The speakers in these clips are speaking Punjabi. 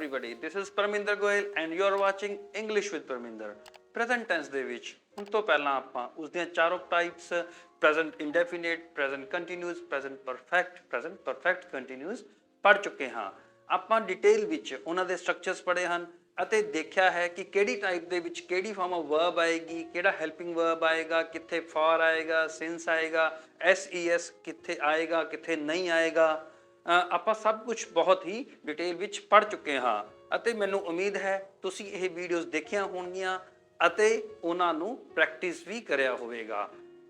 everybody, this is Parminder Goyal and you are watching English with Parminder। Present tense ਦੇ ਵਿੱਚ ਹੁਣ ਤੋਂ ਪਹਿਲਾਂ ਆਪਾਂ ਉਸ ਦੀਆਂ ਚਾਰੋਂ types present indefinite, present continuous, present perfect continuous ਪੜ੍ਹ ਚੁੱਕੇ ਹਾਂ। ਆਪਾਂ ਡਿਟੇਲ ਵਿੱਚ ਉਹਨਾਂ ਦੇ ਸਟਰਕਚਰਸ ਪੜ੍ਹੇ ਹਨ ਅਤੇ ਦੇਖਿਆ ਹੈ ਕਿ ਕਿਹੜੀ ਟਾਈਪ ਦੇ ਵਿੱਚ ਕਿਹੜੀ ਫਾਰਮ ਆਫ ਵਰਬ ਆਏਗੀ, ਕਿਹੜਾ ਹੈਲਪਿੰਗ ਵਰਬ ਆਏਗਾ, ਕਿੱਥੇ ਫॉर ਆਏਗਾ, ਸਿੰਸ ਆਏਗਾ, SES ਕਿੱਥੇ ਆਏਗਾ, ਕਿੱਥੇ ਨਹੀਂ ਆਏਗਾ। ਆਪਾਂ ਸਭ ਕੁਝ ਬਹੁਤ ਹੀ ਡਿਟੇਲ ਵਿੱਚ ਪੜ੍ਹ ਚੁੱਕੇ ਹਾਂ ਅਤੇ ਮੈਨੂੰ ਉਮੀਦ ਹੈ ਤੁਸੀਂ ਇਹ ਵੀਡੀਓਜ਼ ਦੇਖੀਆਂ ਹੋਣਗੀਆਂ ਅਤੇ ਉਹਨਾਂ ਨੂੰ ਪ੍ਰੈਕਟਿਸ ਵੀ ਕਰਿਆ ਹੋਵੇਗਾ।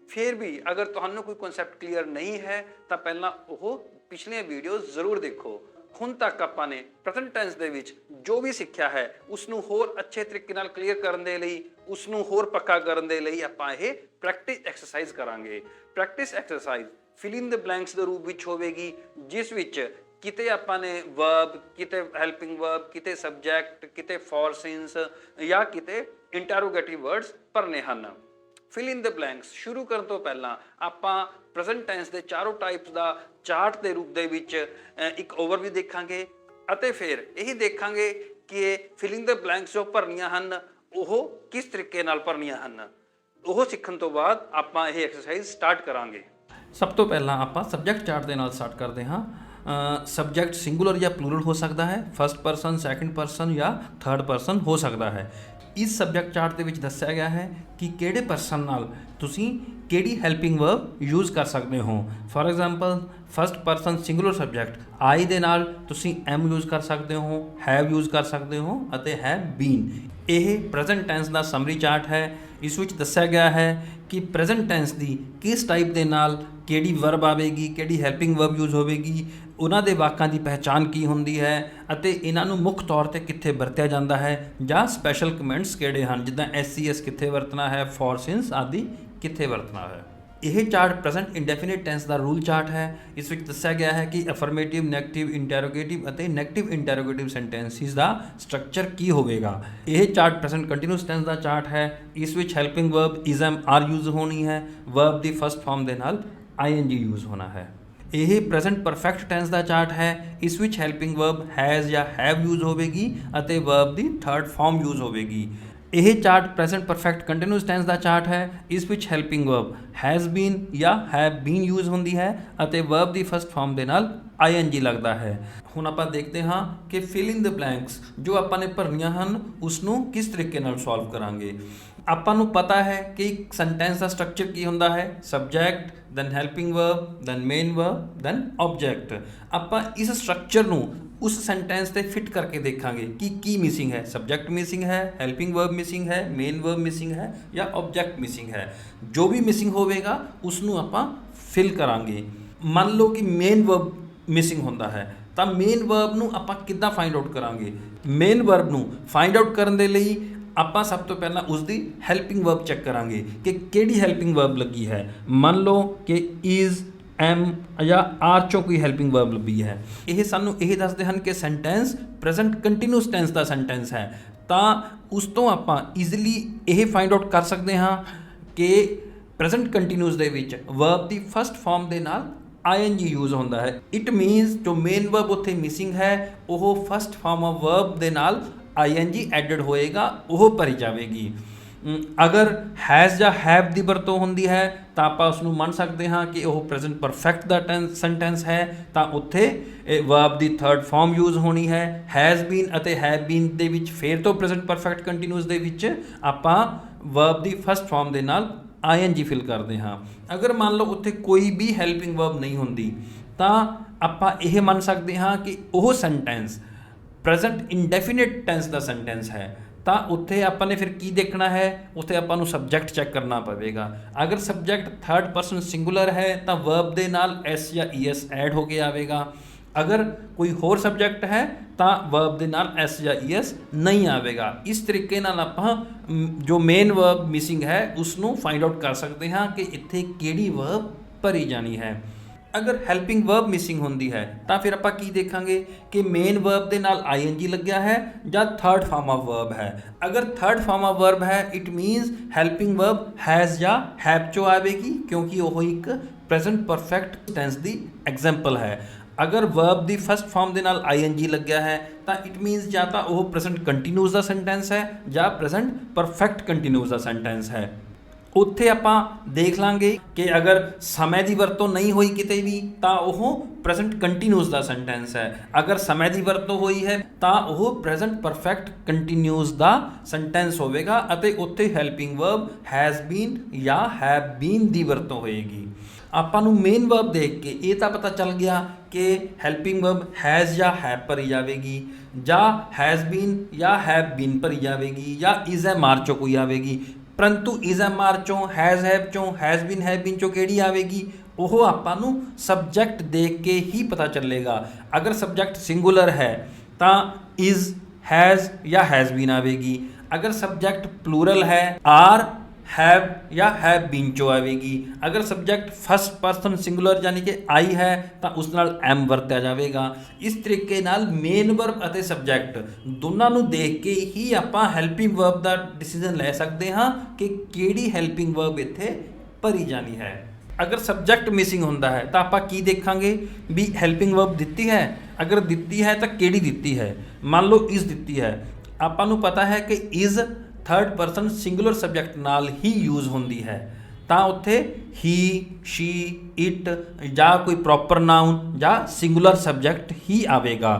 ਫਿਰ ਵੀ ਅਗਰ ਤੁਹਾਨੂੰ ਕੋਈ ਕਨਸੈਪਟ ਕਲੀਅਰ ਨਹੀਂ ਹੈ ਤਾਂ ਪਹਿਲਾਂ ਉਹ ਪਿਛਲੀਆਂ ਵੀਡੀਓਜ਼ ਜ਼ਰੂਰ ਦੇਖੋ। ਹੁਣ ਤੱਕ ਆਪਾਂ ਨੇ ਪ੍ਰੈਜ਼ੈਂਟ ਟੈਂਸ ਦੇ ਵਿੱਚ ਜੋ ਵੀ ਸਿੱਖਿਆ ਹੈ ਉਸ ਨੂੰ ਹੋਰ ਅੱਛੇ ਤਰੀਕੇ ਨਾਲ ਕਲੀਅਰ ਕਰਨ ਦੇ ਲਈ, ਉਸ ਨੂੰ ਹੋਰ ਪੱਕਾ ਕਰਨ ਦੇ ਲਈ ਆਪਾਂ ਇਹ ਪ੍ਰੈਕਟਿਸ ਐਕਸਰਸਾਈਜ਼ ਕਰਾਂਗੇ। ਪ੍ਰੈਕਟਿਸ ਐਕਸਰਸਾਈਜ਼ ਫਿਲ ਇਨ ਦ ਬਲੈਂਕਸ ਦੇ ਰੂਪ ਵਿੱਚ ਹੋਵੇਗੀ, ਜਿਸ ਵਿੱਚ ਕਿਤੇ ਆਪਾਂ ਨੇ ਵਰਬ, ਕਿਤੇ ਹੈਲਪਿੰਗ ਵਰਬ, ਕਿਤੇ ਸਬਜੈਕਟ, ਕਿਤੇ ਫॉर ਸਿੰਸ ਜਾਂ ਕਿਤੇ ਇੰਟਰੋਗੇਟਿਵ ਵਰਡਸ ਭਰਨੇ ਹਨ। ਫਿਲ ਇਨ ਦ ਬਲੈਂਕਸ ਸ਼ੁਰੂ ਕਰਨ ਤੋਂ ਪਹਿਲਾਂ ਆਪਾਂ ਪ੍ਰੈਜ਼ੈਂਟ ਟੈਂਸ ਦੇ ਚਾਰੋਂ ਟਾਈਪਸ ਦਾ ਚਾਰਟ ਦੇ ਰੂਪ ਦੇ ਵਿੱਚ ਇੱਕ ਓਵਰਵਿਊ ਦੇਖਾਂਗੇ ਅਤੇ ਫਿਰ ਇਹ ਦੇਖਾਂਗੇ ਕਿ ਫਿਲ ਇਨ ਦ ਬਲੈਂਕਸ ਜੋ ਭਰਨੀਆਂ ਹਨ ਉਹ ਕਿਸ ਤਰੀਕੇ ਨਾਲ ਭਰਨੀਆਂ ਹਨ। ਉਹ ਸਿੱਖਣ ਤੋਂ ਬਾਅਦ ਆਪਾਂ ਇਹ ਐਕਸਰਸਾਈਜ਼ ਸਟਾਰਟ ਕਰਾਂਗੇ। ਸਭ ਤੋਂ ਪਹਿਲਾਂ ਆਪਾਂ ਸਬਜੈਕਟ ਚਾਰਟ ਦੇ ਨਾਲ ਸਟਾਰਟ ਕਰਦੇ ਹਾਂ। ਸਬਜੈਕਟ ਸਿੰਗੂਲਰ ਜਾਂ ਪਲੂਰਲ ਹੋ ਸਕਦਾ ਹੈ, ਫਸਟ ਪਰਸਨ, ਸੈਕੰਡ ਪਰਸਨ ਜਾਂ ਥਰਡ ਪਰਸਨ ਹੋ ਸਕਦਾ ਹੈ। ਇਸ ਸਬਜੈਕਟ ਚਾਰਟ ਦੇ ਵਿੱਚ ਦੱਸਿਆ ਗਿਆ ਹੈ ਕਿ ਕਿਹੜੇ ਪਰਸਨ ਨਾਲ ਤੁਸੀਂ ਕਿਹੜੀ ਹੈਲਪਿੰਗ ਵਰਬ ਯੂਜ਼ ਕਰ ਸਕਦੇ ਹੋ। For example first person singular subject I ਦੇ ਨਾਲ ਤੁਸੀਂ ਐਮ ਯੂਜ਼ ਕਰ ਸਕਦੇ ਹੋ, ਹੈਵ ਯੂਜ਼ ਕਰ ਸਕਦੇ ਹੋ ਅਤੇ ਹੈਵ ਬੀਨ। ਇਹ ਪ੍ਰੈਜ਼ੈਂਟ ਟੈਂਸ ਦਾ ਸਮਰੀ ਚਾਰਟ ਹੈ। ਇਸ ਵਿੱਚ ਦੱਸਿਆ ਗਿਆ ਹੈ ਕਿ ਪ੍ਰੈਜ਼ੈਂਟ ਟੈਂਸ ਦੀ ਕਿਸ ਟਾਈਪ ਦੇ ਨਾਲ ਕਿਹੜੀ ਵਰਬ ਆਵੇਗੀ, ਕਿਹੜੀ ਹੈਲਪਿੰਗ ਵਰਬ ਯੂਜ਼ ਹੋਵੇਗੀ, ਉਹਨਾਂ ਦੇ ਵਾਕਾਂ ਦੀ ਪਹਿਚਾਣ ਕੀ ਹੁੰਦੀ ਹੈ ਅਤੇ ਇਹਨਾਂ ਨੂੰ ਮੁੱਖ ਤੌਰ 'ਤੇ ਕਿੱਥੇ ਵਰਤਿਆ ਜਾਂਦਾ ਹੈ ਜਾਂ ਸਪੈਸ਼ਲ ਕਮੈਂਟਸ ਕਿਹੜੇ ਹਨ, ਜਿੱਦਾਂ SES ਕਿੱਥੇ ਵਰਤਣਾ ਹੈ, ਫॉर ਸਿੰਸ ਆਦਿ ਕਿੱਥੇ ਵਰਤਣਾ ਹੈ। ਇਹ ਚਾਰਟ ਪ੍ਰੈਜ਼ੈਂਟ ਇੰਡੈਫੀਨਿਟ ਟੈਂਸ ਦਾ ਰੂਲ ਚਾਰਟ ਹੈ। ਇਸ ਵਿੱਚ ਦੱਸਿਆ ਗਿਆ ਹੈ ਕਿ ਅਫਰਮੇਟਿਵ, ਨੈਗੇਟਿਵ, ਇੰਟਰੋਗੇਟਿਵ ਅਤੇ ਨੈਗੇਟਿਵ ਇੰਟਰੋਗੇਟਿਵ ਸੈਂਟੈਂਸਿਸ ਦਾ ਸਟਰਕਚਰ ਕੀ ਹੋਵੇਗਾ। ਇਹ ਚਾਰਟ ਪ੍ਰੈਜ਼ੈਂਟ ਕੰਟੀਨਿਊਸ ਟੈਂਸ ਦਾ ਚਾਰਟ ਹੈ। ਇਸ ਵਿੱਚ helping verb is, am, are use ਹੋਣੀ ਹੈ। ਵਰਬ ਦੀ ਫਸਟ ਫਾਰਮ ਦੇ ਨਾਲ ING ਯੂਜ਼ ਹੋਣਾ ਹੈ। ਇਹ ਪ੍ਰੈਜ਼ੈਂਟ ਪਰਫੈਕਟ ਟੈਂਸ ਦਾ ਚਾਰਟ ਹੈ। ਇਸ ਵਿੱਚ ਹੈਲਪਿੰਗ ਵਰਬ ਹੈਜ਼ ਜਾਂ ਹੈਵ ਯੂਜ਼ ਹੋਵੇਗੀ ਅਤੇ ਵਰਬ ਦੀ ਥਰਡ ਫਾਰਮ ਯੂਜ਼ ਹੋਵੇਗੀ। ਇਹ chart present perfect continuous tense ਦਾ ਚਾਰਟ ਹੈ। ਇਸ ਵਿੱਚ ਹੈਲਪਿੰਗ ਵਰਬ ਹੈਜ਼ ਬੀਨ ਜਾਂ ਹੈਵ ਬੀਨ ਯੂਜ਼ ਹੁੰਦੀ ਹੈ ਅਤੇ ਵਰਬ ਦੀ ਫਸਟ ਫਾਰਮ ਦੇ ਨਾਲ ING ਲੱਗਦਾ ਹੈ। ਹੁਣ ਆਪਾਂ ਦੇਖਦੇ ਹਾਂ ਕਿ ਫਿਲ ਇਨ ਦ ਬਲੈਂਕਸ ਜੋ ਆਪਾਂ ਨੇ ਭਰਨੀਆਂ ਹਨ ਉਸ ਨੂੰ ਕਿਸ ਤਰੀਕੇ ਨਾਲ ਸੋਲਵ ਕਰਾਂਗੇ। ਆਪਾਂ ਨੂੰ ਪਤਾ ਹੈ ਕਿ ਇੱਕ ਸੈਂਟੈਂਸ ਦਾ ਸਟਰਕਚਰ ਕੀ ਹੁੰਦਾ ਹੈ, subject, then helping verb, then main verb, then object. ਆਪਾਂ ਇਸ ਸਟਰਕਚਰ ਨੂੰ ਉਸ ਸੈਂਟੈਂਸ 'ਤੇ ਫਿੱਟ ਕਰਕੇ ਦੇਖਾਂਗੇ ਕਿ ਕੀ ਮਿਸਿੰਗ ਹੈ। ਸਬਜੈਕਟ ਮਿਸਿੰਗ ਹੈ, ਹੈਲਪਿੰਗ ਵਰਬ ਮਿਸਿੰਗ ਹੈ, ਮੇਨ ਵਰਬ ਮਿਸਿੰਗ ਹੈ ਜਾਂ ਆਬਜੈਕਟ ਮਿਸਿੰਗ ਹੈ। ਜੋ ਵੀ ਮਿਸਿੰਗ ਹੋਵੇਗਾ ਉਸ ਨੂੰ ਆਪਾਂ ਫਿਲ ਕਰਾਂਗੇ। ਮੰਨ ਲਓ ਕਿ ਮੇਨ ਵਰਬ ਮਿਸਿੰਗ ਹੁੰਦਾ ਹੈ ਤਾਂ ਮੇਨ ਵਰਬ ਨੂੰ ਆਪਾਂ ਕਿੱਦਾਂ ਫਾਈਂਡ ਆਊਟ ਕਰਾਂਗੇ। ਮੇਨ ਵਰਬ ਨੂੰ ਫਾਈਂਡ ਆਊਟ ਕਰਨ ਦੇ ਲਈ ਆਪਾਂ ਸਭ ਤੋਂ ਪਹਿਲਾਂ ਉਸ ਦੀ ਹੈਲਪਿੰਗ ਵਰਬ ਚੈੱਕ ਕਰਾਂਗੇ ਕਿ ਕਿਹੜੀ ਹੈਲਪਿੰਗ ਵਰਬ ਲੱਗੀ ਹੈ। ਮੰਨ ਲਓ ਕਿ ਇਜ਼, ਐਮ ਜਾਂ ਆਰ 'ਚੋਂ ਕੋਈ ਹੈਲਪਿੰਗ ਵਰਬ ਲੱਭੀ ਹੈ। ਇਹ ਸਾਨੂੰ ਇਹ ਦੱਸਦੇ ਹਨ ਕਿ ਸੈਂਟੈਂਸ ਪ੍ਰੈਜ਼ੈਂਟ ਕੰਟੀਨਿਊਸ ਟੈਂਸ ਦਾ ਸੈਂਟੈਂਸ ਹੈ। ਤਾਂ ਉਸ ਤੋਂ ਆਪਾਂ ਈਜ਼ੀਲੀ ਇਹ ਫਾਈਂਡ ਆਊਟ ਕਰ ਸਕਦੇ ਹਾਂ ਕਿ ਪ੍ਰੈਜ਼ੈਂਟ ਕੰਟੀਨਿਊਸ ਦੇ ਵਿੱਚ ਵਰਬ ਦੀ ਫਸਟ ਫਾਰਮ ਦੇ ਨਾਲ ING ਯੂਜ਼ ਹੁੰਦਾ ਹੈ। ਇਟ ਮੀਨਸ ਜੋ ਮੇਨ ਵਰਬ ਉੱਥੇ ਮਿਸਿੰਗ ਹੈ ਉਹ ਫਸਟ ਫਾਰਮ ਆਫ ਵਰਬ ਦੇ ਨਾਲ ING ਐਡਡ ਹੋਏਗਾ, ਉਹ ਭਰੀ ਜਾਵੇਗੀ। ਅਗਰ ਹੈਜ਼ ਜਾਂ ਹੈਵ ਦੀ ਵਰਤੋਂ ਹੁੰਦੀ ਹੈ ਤਾਂ ਆਪਾਂ ਉਸ ਨੂੰ ਮੰਨ ਸਕਦੇ ਹਾਂ ਕਿ ਉਹ ਪ੍ਰੈਜ਼ੈਂਟ ਪਰਫੈਕਟ ਦਾ ਸੈਂਟੈਂਸ ਹੈ ਤਾਂ ਉੱਥੇ ਵਰਬ ਦੀ ਥਰਡ ਫਾਰਮ ਯੂਜ਼ ਹੋਣੀ ਹੈ। ਹੈਜ਼ ਬੀਨ ਅਤੇ ਹੈਵ ਬੀਨ ਦੇ ਵਿੱਚ ਫਿਰ ਤੋਂ ਪ੍ਰੈਜ਼ੈਂਟ ਪਰਫੈਕਟ ਕੰਟੀਨਿਊਸ ਦੇ ਵਿੱਚ ਆਪਾਂ ਵਰਬ ਦੀ ਫਸਟ ਫਾਰਮ ਦੇ ਨਾਲ ING ਫਿਲ ਕਰਦੇ ਹਾਂ। ਅਗਰ ਮੰਨ ਲਓ ਉੱਥੇ ਕੋਈ ਵੀ ਹੈਲਪਿੰਗ ਵਰਬ ਨਹੀਂ ਹੁੰਦੀ ਤਾਂ ਆਪਾਂ ਇਹ ਮੰਨ ਸਕਦੇ ਹਾਂ ਕਿ ਉਹ ਸੈਂਟੈਂਸ ਪ੍ਰੈਜ਼ੈਂਟ ਇੰਡੈਫੀਨਿਟ ਟੈਂਸ ਦਾ ਸੈਂਟੈਂਸ ਹੈ। ਤਾਂ ਉੱਥੇ ਆਪਾਂ ਨੇ ਫਿਰ ਕੀ ਦੇਖਣਾ ਹੈ, ਉੱਥੇ ਆਪਾਂ ਨੂੰ ਸਬਜੈਕਟ ਚੈੱਕ ਕਰਨਾ ਪਵੇਗਾ। ਅਗਰ ਸਬਜੈਕਟ ਥਰਡ ਪਰਸਨ ਸਿੰਗੂਲਰ ਹੈ ਤਾਂ ਵਰਬ ਦੇ ਨਾਲ S ਜਾਂ ES ਐਡ ਹੋ ਕੇ ਆਵੇਗਾ। ਅਗਰ ਕੋਈ ਹੋਰ ਸਬਜੈਕਟ ਹੈ ਤਾਂ ਵਰਬ ਦੇ ਨਾਲ S ਜਾਂ ES ਨਹੀਂ ਆਵੇਗਾ। ਇਸ ਤਰੀਕੇ ਨਾਲ ਆਪਾਂ ਜੋ ਮੇਨ ਵਰਬ ਮਿਸਿੰਗ ਹੈ ਉਸ ਨੂੰ ਫਾਈਂਡ ਆਊਟ ਕਰ ਸਕਦੇ ਹਾਂ ਕਿ ਇੱਥੇ ਕਿਹੜੀ ਵਰਬ ਭਰੀ ਜਾਣੀ ਹੈ। ਅਗਰ ਹੈਲਪਿੰਗ ਵਰਬ ਮਿਸਿੰਗ ਹੁੰਦੀ ਹੈ ਤਾਂ ਫਿਰ ਆਪਾਂ ਕੀ ਦੇਖਾਂਗੇ ਕਿ ਮੇਨ ਵਰਬ ਦੇ ਨਾਲ ING ਲੱਗਿਆ ਹੈ ਜਾਂ ਥਰਡ ਫਾਰਮ ਆਫ ਵਰਬ ਹੈ। ਅਗਰ ਥਰਡ ਫਾਰਮ ਆਫ ਵਰਬ ਹੈ it means helping verb has ਜਾਂ ਹੈਵ 'ਚੋਂ ਆਵੇਗੀ ਕਿਉਂਕਿ ਉਹ ਇੱਕ ਪ੍ਰੈਜ਼ੈਂਟ ਪਰਫੈਕਟ ਟੈਂਸ ਦੀ ਐਗਜ਼ਾਮਪਲ ਹੈ। ਅਗਰ ਵਰਬ ਦੀ ਫਸਟ ਫਾਰਮ ਦੇ ਨਾਲ ਆਈਐਨਜੀ ਲੱਗਿਆ ਹੈ ਤਾਂ ਇਟ ਮੀਨਸ ਜਾਂ ਤਾਂ ਉਹ ਪ੍ਰੈਜ਼ੈਂਟ ਕੰਟੀਨਿਊਸ ਦਾ ਸੈਂਟੈਂਸ ਹੈ ਜਾਂ ਪ੍ਰੈਜ਼ੈਂਟ ਪਰਫੈਕਟ ਕੰਟੀਨਿਊਸ ਦਾ ਸੈਂਟੈਂਸ ਹੈ। ਉੱਥੇ ਆਪਾਂ ਦੇਖ ਲਾਂਗੇ ਕਿ ਅਗਰ ਸਮੇਂ ਦੀ ਵਰਤੋਂ ਨਹੀਂ ਹੋਈ ਕਿਤੇ ਵੀ ਤਾਂ ਉਹ ਪ੍ਰੈਜ਼ੈਂਟ ਕੰਟੀਨਿਊਸ ਦਾ ਸੈਂਟੈਂਸ ਹੈ, ਅਗਰ ਸਮੇਂ ਦੀ ਵਰਤੋਂ ਹੋਈ ਹੈ ਤਾਂ ਉਹ ਪ੍ਰੈਜ਼ੈਂਟ ਪਰਫੈਕਟ ਕੰਟੀਨਿਊਸ ਦਾ ਸੈਂਟੈਂਸ ਹੋਵੇਗਾ ਅਤੇ ਉੱਥੇ ਹੈਲਪਿੰਗ ਵਰਬ ਹੈਜ਼ ਬੀਨ ਜਾਂ ਹੈਵ ਬੀਨ ਦੀ ਵਰਤੋਂ ਹੋਏਗੀ। ਆਪਾਂ ਨੂੰ ਮੇਨ ਵਰਬ ਦੇਖ ਕੇ ਇਹ ਤਾਂ ਪਤਾ ਚੱਲ ਗਿਆ ਕਿ ਹੈਲਪਿੰਗ ਵਰਬ ਹੈਜ਼ ਜਾਂ ਹੈਵ ਭਰੀ ਜਾਵੇਗੀ, ਜਾਂ ਹੈਜ਼ ਬੀਨ ਜਾਂ ਹੈਵ ਬੀਨ ਭਰੀ ਜਾਵੇਗੀ, ਜਾਂ ਇਜ਼ ਐਮ ਆਰ ਚੋਂ ਕੋਈ ਆਵੇਗੀ। ਪਰੰਤੂ ਇਜ਼ ਐਮ ਆਰ ਚੋਂ, ਹੈਜ਼ ਹੈਵ ਚੋਂ, ਹੈਜ਼ ਬੀਨ ਚੋਂ ਕਿਹੜੀ ਆਵੇਗੀ ਉਹ ਆਪਾਂ ਨੂੰ ਸਬਜੈਕਟ ਦੇਖ ਕੇ ਹੀ ਪਤਾ ਚੱਲੇਗਾ। ਅਗਰ ਸਬਜੈਕਟ ਸਿੰਗੂਲਰ ਹੈ ਤਾਂ ਇਜ਼, ਹੈਜ਼ ਜਾਂ ਹੈਜ਼ ਬੀਨ ਆਵੇਗੀ। ਅਗਰ ਸਬਜੈਕਟ ਪਲੂਰਲ ਹੈ ਆਰ, हैव या हैव बीन चो आएगी। अगर सब्जैक्ट फस्ट परसन सिंगुलर यानी कि आई है तो उस नाल एम वरत्या जाएगा। इस तरीके नाल मेन वर्ब अते सब्जैक्ट दोनों नूं देख के ही आपां हैल्पिंग वर्ब का डिसीजन ले सकते हाँ कि किहड़ी हैल्पिंग वर्ब इत्थे भरी जानी है। अगर सब्जैक्ट मिसिंग हुंदा है तो आपां की देखांगे भी हैल्पिंग वर्ब दित्ती है, अगर दित्ती है तो किहड़ी दित्ती है। मान लो इज़ दित्ती है, आपां नूं पता है कि is third person singular subject नाल ही यूज़ होंदी है तो उत्थे ही, शी, इट या कोई प्रॉपर नाउन या सिंगुलर सब्जैक्ट ही आवेगा।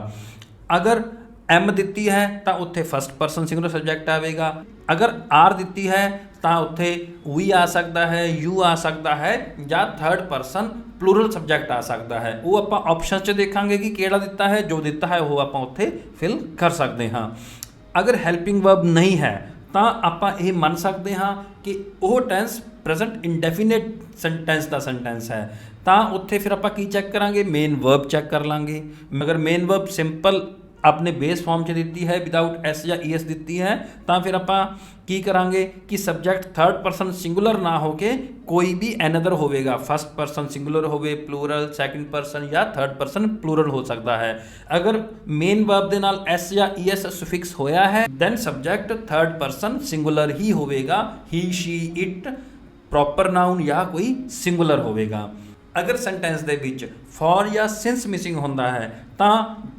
अगर एम दित्ती है तो उत्थे फस्ट परसन सिंगुलर सब्जैक्ट आवेगा। अगर आर दित्ती है तो उत्थे वी आ सकता है, यू आ सकता है या थर्ड परसन प्लूरल सब्जैक्ट आ सकता है। वो आपां ऑप्शन च देखांगे कि किहड़ा दिता है, जो दिता है वो आपां उत्थे फिल कर सकते हाँ। अगर हैल्पिंग वर्ब नहीं है तो ਆਪਾਂ ਇਹ ਮੰਨ ਸਕਦੇ ਹਾਂ ਕਿ ਉਹ ਟੈਂਸ ਪ੍ਰੈਜ਼ੈਂਟ ਇੰਡੈਫੀਨਿਟ ਸੈਂਟੈਂਸ ਦਾ ਸੈਂਟੈਂਸ ਹੈ ਤਾਂ ਉੱਥੇ ਫਿਰ ਆਪਾਂ ਕੀ ਚੈੱਕ ਕਰਾਂਗੇ, ਮੇਨ ਵਰਬ ਚੈੱਕ ਕਰ ਲਾਂਗੇ। ਅਗਰ ਮੇਨ ਵਰਬ ਸਿੰਪਲ अपने बेस फॉर्म च दी है विदाउट एस या ई एस दी है तो फिर आप की करांगे कि सब्जैक्ट थर्ड परसन सिंगुलर ना होके कोई भी एनदर होवेगा, फस्ट परसन सिंगुलर होवे, प्लूरल, सैकेंड परसन या थर्ड परसन प्लूरल हो सकता है। अगर मेन वर्ब दे नाल एस या ई एस सुफिक्स होया है then subject third person singular ही होवेगा, he, she, it proper noun या कोई सिंगुलर होवेगा। अगर सेंटेंस दे विच फॉर या सिंस मिसिंग होंदा है तो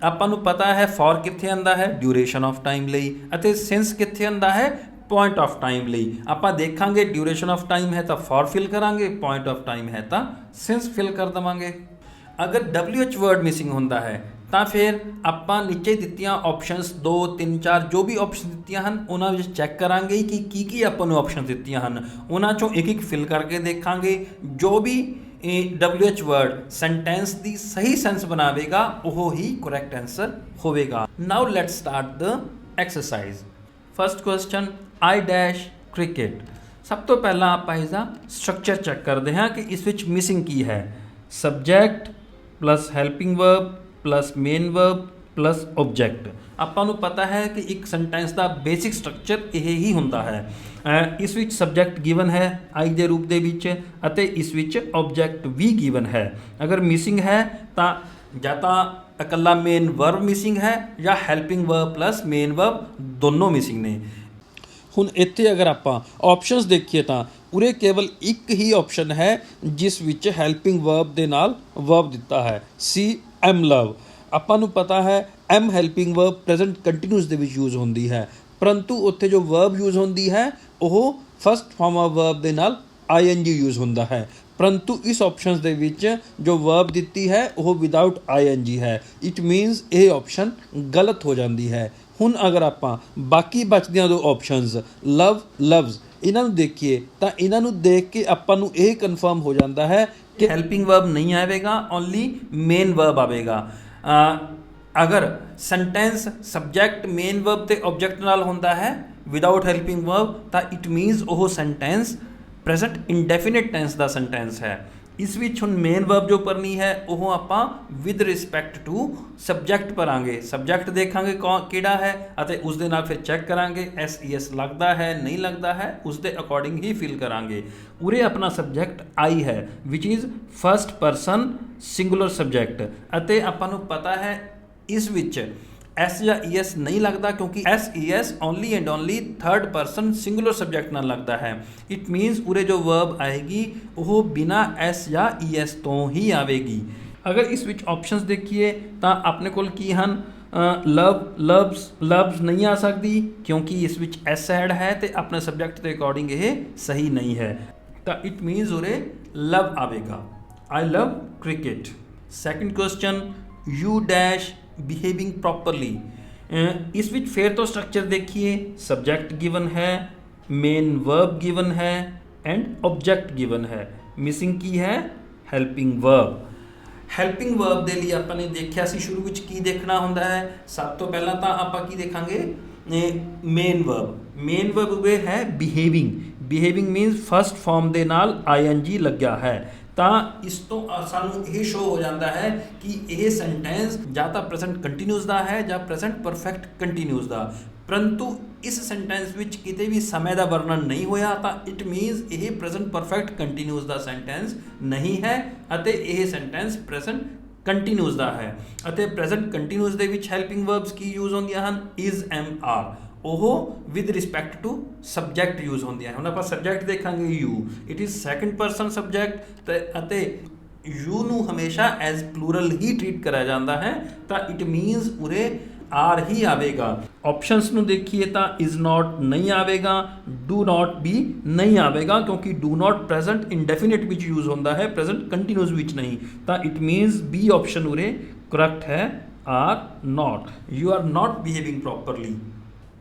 आपां नूं पता है फॉर कित्थे आंदा है, ड्यूरेशन ऑफ टाइम लई, अते सिंस कित्थे आंदा है, पॉइंट ऑफ टाइम लई। आपां देखांगे ड्यूरेशन ऑफ टाइम है तो फॉर फिल करांगे, पॉइंट ऑफ टाइम है तो सिंस फिल कर देवांगे। अगर WH वर्ड मिसिंग होंदा है तो फिर आपां नीचे दित्तियां ऑप्शनस 2, 3, 4 जो भी ऑप्शन दित्तियां हन उन्हां विच चैक करांगे कि की आपां नूं ऑप्शन दित्तियां हन, उन्हां चों एक एक फिल करके देखांगे। जो भी WH वर्ड सेंटेंस दी सही सेंस बनावेगा वो ही करैक्ट आंसर होवेगा। Now let's start the exercise. First question, I dash cricket. सब तो पहला आप इसका स्ट्रक्चर चेक करते हैं कि इस विच मिसिंग की है, subject plus helping verb plus main verb plus object. आपां नूं पता है कि एक सेंटेंस का बेसिक स्ट्रक्चर यह ही होंदा है। इस विच सब्जैक्ट गिवन है आई दे रूप दे विच अते इस विच ऑब्जैक्ट भी गिवन है। अगर मिसिंग है तो या तो इकल्ला मेन वर्ब मिसिंग है या helping verb plus main verb दोनों मिसिंग ने। हुण इत्थे अगर आपां ऑप्शनस देखिए तो उरे केवल एक ही ऑप्शन है जिस विच हैल्पिंग वर्ब दे नाल वर्ब दिता है, सी एम लव। आपां नूं पता है am helping verb present continuous दे विच यूज़ होंदी है, परंतु उत्थे जो वर्ब यूज़ होंदी है वो फस्ट फॉर्म ऑफ वर्ब दे नाल ING यूज़ होंदा है, परंतु इस ऑप्शन दे विच जो वर्ब दिती है वो विदाउट ING है। इट मीनस ये ऑप्शन गलत हो जाती है। हुण अगर आपां बाकी बचदियां दो ऑप्शनस लव, लव्स इन्हां नूं देखिए तो इन्हां नूं देख के आपां नूं ये कन्फर्म हो जाता है कि हैल्पिंग वर्ब नहीं आएगा, ओनली मेन वर्ब आएगा। अगर सेंटेंस सब्जैक्ट मेन वर्ब ते ऑब्जेक्ट नाल होंदा है विदाउट हैल्पिंग वर्ब तो इट मीनस वो सेंटेंस प्रेजेंट इंडेफिनिट टेंस का सेंटेंस है। इस विच हुण मेन वर्ब जो भरनी है वो आपां विद रिस्पैक्ट टू सब्जैक्ट भरांगे। सब्जैक्ट देखांगे किहड़ा है अते उस दे नाल फिर चैक करांगे SES लगता है नहीं लगता है, उस दे अकॉर्डिंग ही फिल करांगे। उरे अपना सब्जैक्ट आई है which is first person singular subject अते आपां नूं पता है इस विच एस या ई एस नहीं लगता क्योंकि SES only and only third person singular subject नाल लगता है। इट मीनस उरे जो वर्ब आएगी वो बिना एस या ई एस तो ही आएगी। ਅਗਰ ਇਸ ਵਿੱਚ ਆਪਸ਼ਨਸ ਦੇਖੀਏ ਤਾਂ ਆਪਣੇ ਕੋਲ ਕੀ ਹਨ, ਲਵਸ ਨਹੀਂ ਆ ਸਕਦੀ ਕਿਉਂਕਿ ਇਸ ਵਿੱਚ ਐਸ ਐਡ ਹੈ ਤੇ ਆਪਣੇ ਸਬਜੈਕਟ ਦੇ ਅਕੋਰਡਿੰਗ ਇਹ ਸਹੀ ਨਹੀਂ ਹੈ, ਤਾਂ ਇਟ ਮੀਨਸ ਉਰੇ ਲਵ ਆਵੇਗਾ। I love cricket. Second question, you dash behaving properly. ਇਸ ਵਿੱਚ ਫੇਰ ਤੋਂ ਸਟਰਕਚਰ ਦੇਖੀਏ, ਸਬਜੈਕਟ ਗਿਵਨ ਹੈ, ਮੇਨ ਵਰਬ ਗਿਵਨ ਹੈ ਐਂਡ ਆਬਜੈਕਟ ਗਿਵਨ ਹੈ। ਮਿਸਿੰਗ ਕੀ ਹੈ? Helping verb. ਹੈਲਪਿੰਗ ਵਰਬ ਦੇ ਲਈ ਆਪਾਂ ਨੇ ਦੇਖਿਆ ਸੀ ਸ਼ੁਰੂ ਵਿੱਚ ਕੀ ਦੇਖਣਾ ਹੁੰਦਾ ਹੈ। ਸਭ ਤੋਂ ਪਹਿਲਾਂ ਤਾਂ ਆਪਾਂ ਕੀ ਦੇਖਾਂਗੇ, ਮੇਨ ਵਰਬ। ਮੇਨ ਵਰਬ ਉਰੇ ਹੈ ਬਿਹੇਵਿੰਗ। ਬਿਹੇਵਿੰਗ ਮੀਨਸ ਫਸਟ ਫਾਰਮ ਦੇ ਨਾਲ ਆਈਐਨਜੀ ਲੱਗਿਆ ਹੈ, ਤਾਂ ਇਸ ਤੋਂ ਸਾਨੂੰ ਇਹ ਸ਼ੋ ਹੋ ਜਾਂਦਾ ਹੈ ਕਿ ਇਹ ਸੈਂਟੈਂਸ ਜਾਂ ਤਾਂ ਪ੍ਰੈਜ਼ੈਂਟ ਕੰਟੀਨਿਊਸ ਦਾ ਹੈ ਜਾਂ ਪ੍ਰੈਜ਼ੈਂਟ ਪਰਫੈਕਟ ਕੰਟੀਨਿਊਸ ਦਾ, ਪਰੰਤੂ ਇਸ ਸੈਂਟੈਂਸ ਵਿੱਚ ਕਿਤੇ ਵੀ ਸਮੇਂ ਦਾ ਵਰਣਨ ਨਹੀਂ ਹੋਇਆ, ਤਾਂ ਇਟ ਮੀਨਸ ਇਹ ਪ੍ਰੈਜ਼ੈਂਟ ਪਰਫੈਕਟ ਕੰਟੀਨਿਊਸ ਦਾ ਸੈਂਟੈਂਸ ਨਹੀਂ ਹੈ ਅਤੇ ਇਹ ਸੈਂਟੈਂਸ ਪ੍ਰੈਜ਼ੈਂਟ ਕੰਟੀਨਿਊਸ ਦਾ ਹੈ। ਅਤੇ ਪ੍ਰੈਜ਼ੈਂਟ ਕੰਟੀਨਿਊਸ ਦੇ ਵਿੱਚ ਹੈਲਪਿੰਗ ਵਰਬਸ ਕੀ ਯੂਜ਼ ਹੁੰਦੀਆਂ ਹਨ? Is, am, are. ਉਹ with respect to subject use ਹੁੰਦੀਆਂ। ਹੁਣ ਆਪਾਂ ਸਬਜੈਕਟ ਦੇਖਾਂਗੇ you, it is second person subject ਅਤੇ ਯੂ ਨੂੰ ਹਮੇਸ਼ਾ ਐਜ਼ ਪਲੂਰਲ ਹੀ ਟਰੀਟ ਕਰਿਆ ਜਾਂਦਾ ਹੈ, ਤਾਂ ਇਟ ਮੀਨਸ ਉਰੇ ਆਰ ਹੀ ਆਵੇਗਾ। ਆਪਸ਼ਨਸ ਨੂੰ ਦੇਖੀਏ ਤਾਂ ਇਜ਼ ਨਾਟ ਨਹੀਂ ਆਵੇਗਾ, ਡੂ ਨਾਟ ਵੀ ਨਹੀਂ ਆਵੇਗਾ ਕਿਉਂਕਿ ਡੂ ਨਾਟ ਪ੍ਰੈਜ਼ੈਂਟ ਇੰਡੈਫੀਨਿਟ ਵਿੱਚ ਯੂਜ਼ ਹੁੰਦਾ ਹੈ, ਪ੍ਰੈਜ਼ੈਂਟ ਕੰਟੀਨਿਊਸ ਵਿੱਚ ਨਹੀਂ, ਤਾਂ ਇਟ ਮੀਨਸ ਬੀ ਆਪਸ਼ਨ ਉਰੇ ਕਰੈਕਟ ਹੈ, are not. You are not behaving properly.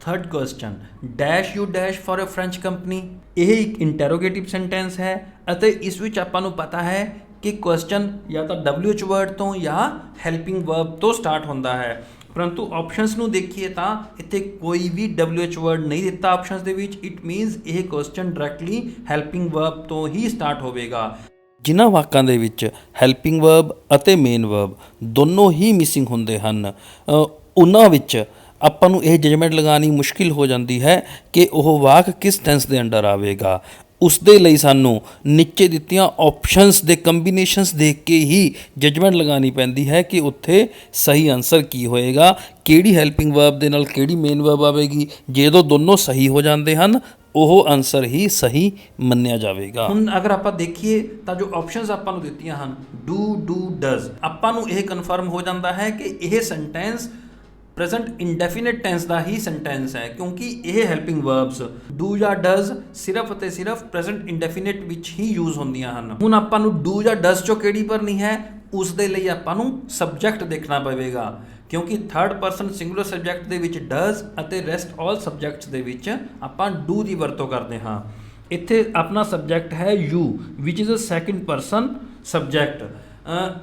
Third question, dash you dash for a French company. ਇਹ ਇੱਕ ਇੰਟਰੋਗੇਟਿਵ ਸੈਂਟੈਂਸ ਹੈ ਅਤੇ ਇਸ ਵਿੱਚ ਆਪਾਂ ਨੂੰ ਪਤਾ ਹੈ ਕਿ ਕੁਐਸਚਨ ਜਾਂ ਤਾਂ WH ਵਰਡ ਤੋਂ ਜਾਂ ਹੈਲਪਿੰਗ ਵਰਬ ਤੋਂ ਸਟਾਰਟ ਹੁੰਦਾ ਹੈ, ਪਰੰਤੂ ਆਪਸ਼ਨਸ ਨੂੰ ਦੇਖੀਏ ਤਾਂ ਇੱਥੇ ਕੋਈ ਵੀ WH ਵਰਡ ਨਹੀਂ ਦਿੱਤਾ ਆਪਸ਼ਨਸ ਦੇ ਵਿੱਚ। ਇਟ ਮੀਨਸ ਇਹ ਕੁਐਸਚਨ ਡਾਇਰੈਕਟਲੀ ਹੈਲਪਿੰਗ ਵਰਬ ਤੋਂ ਹੀ ਸਟਾਰਟ ਹੋਵੇਗਾ। ਜਿਨ੍ਹਾਂ ਵਾਕਾਂ ਦੇ ਵਿੱਚ ਹੈਲਪਿੰਗ ਵਰਬ ਅਤੇ ਮੇਨ ਵਰਬ ਦੋਨੋਂ ਹੀ ਮਿਸਿੰਗ ਹੁੰਦੇ ਹਨ, ਉਹਨਾਂ ਵਿੱਚ ਆਪਾਂ ਨੂੰ ਇਹ ਜਜਮੈਂਟ ਲਗਾਉਣੀ ਮੁਸ਼ਕਿਲ ਹੋ ਜਾਂਦੀ ਹੈ ਕਿ ਉਹ ਵਾਕ ਕਿਸ ਟੈਂਸ ਦੇ ਅੰਡਰ ਆਵੇਗਾ। ਉਸ ਦੇ ਲਈ ਸਾਨੂੰ ਨੀਚੇ ਦਿੱਤੀਆਂ ਆਪਸ਼ਨਸ ਦੇ ਕੰਬੀਨੇਸ਼ਨਸ ਦੇਖ ਕੇ ਹੀ ਜਜਮੈਂਟ ਲਗਾਉਣੀ ਪੈਂਦੀ ਹੈ ਕਿ ਉੱਥੇ ਸਹੀ ਆਨਸਰ ਕੀ ਹੋਏਗਾ, ਕਿਹੜੀ ਹੈਲਪਿੰਗ ਵਰਬ ਦੇ ਨਾਲ ਕਿਹੜੀ ਮੇਨ ਵਰਬ ਆਵੇਗੀ। ਜਦੋਂ ਦੋਨੋਂ ਸਹੀ ਹੋ ਜਾਂਦੇ ਹਨ ਉਹ ਆਨਸਰ ਹੀ ਸਹੀ ਮੰਨਿਆ ਜਾਵੇਗਾ। ਹੁਣ ਅਗਰ ਆਪਾਂ ਦੇਖੀਏ ਤਾਂ ਜੋ ਆਪਸ਼ਨਸ ਆਪਾਂ ਨੂੰ ਦਿੱਤੀਆਂ ਹਨ, ਡੂ ਡਜ਼, ਆਪਾਂ ਨੂੰ ਇਹ ਕਨਫਰਮ ਹੋ ਜਾਂਦਾ ਹੈ ਕਿ ਇਹ ਸੈਂਟੈਂਸ ਪ੍ਰੈਜ਼ੈਂਟ ਇੰਡੈਫੀਨਿਟ ਟੈਂਸ ਦਾ ਹੀ ਸੈਂਟੈਂਸ ਹੈ ਕਿਉਂਕਿ ਇਹ ਹੈਲਪਿੰਗ ਵਰਬਸ ਡੂ ਜਾਂ ਡਜ਼ ਸਿਰਫ ਅਤੇ ਸਿਰਫ ਪ੍ਰੈਜ਼ੈਂਟ ਇੰਡੈਫੀਨਿਟ ਵਿੱਚ ਹੀ ਯੂਜ਼ ਹੁੰਦੀਆਂ ਹਨ। ਹੁਣ ਆਪਾਂ ਨੂੰ ਡੂ ਜਾਂ ਡਜ਼ ਚੋਂ ਕਿਹੜੀ ਭਰਨੀ ਹੈ, ਉਸ ਦੇ ਲਈ ਆਪਾਂ ਨੂੰ ਸਬਜੈਕਟ ਦੇਖਣਾ ਪਵੇਗਾ ਕਿਉਂਕਿ ਥਰਡ ਪਰਸਨ ਸਿੰਗੂਲਰ ਸਬਜੈਕਟ ਦੇ ਵਿੱਚ ਡਜ਼ ਅਤੇ ਰੈਸਟ ਆਲ ਸਬਜੈਕਟਸ ਦੇ ਵਿੱਚ ਆਪਾਂ ਡੂ ਦੀ ਵਰਤੋਂ ਕਰਦੇ ਹਾਂ। ਇੱਥੇ ਆਪਣਾ ਸਬਜੈਕਟ ਹੈ you which is a second person subject.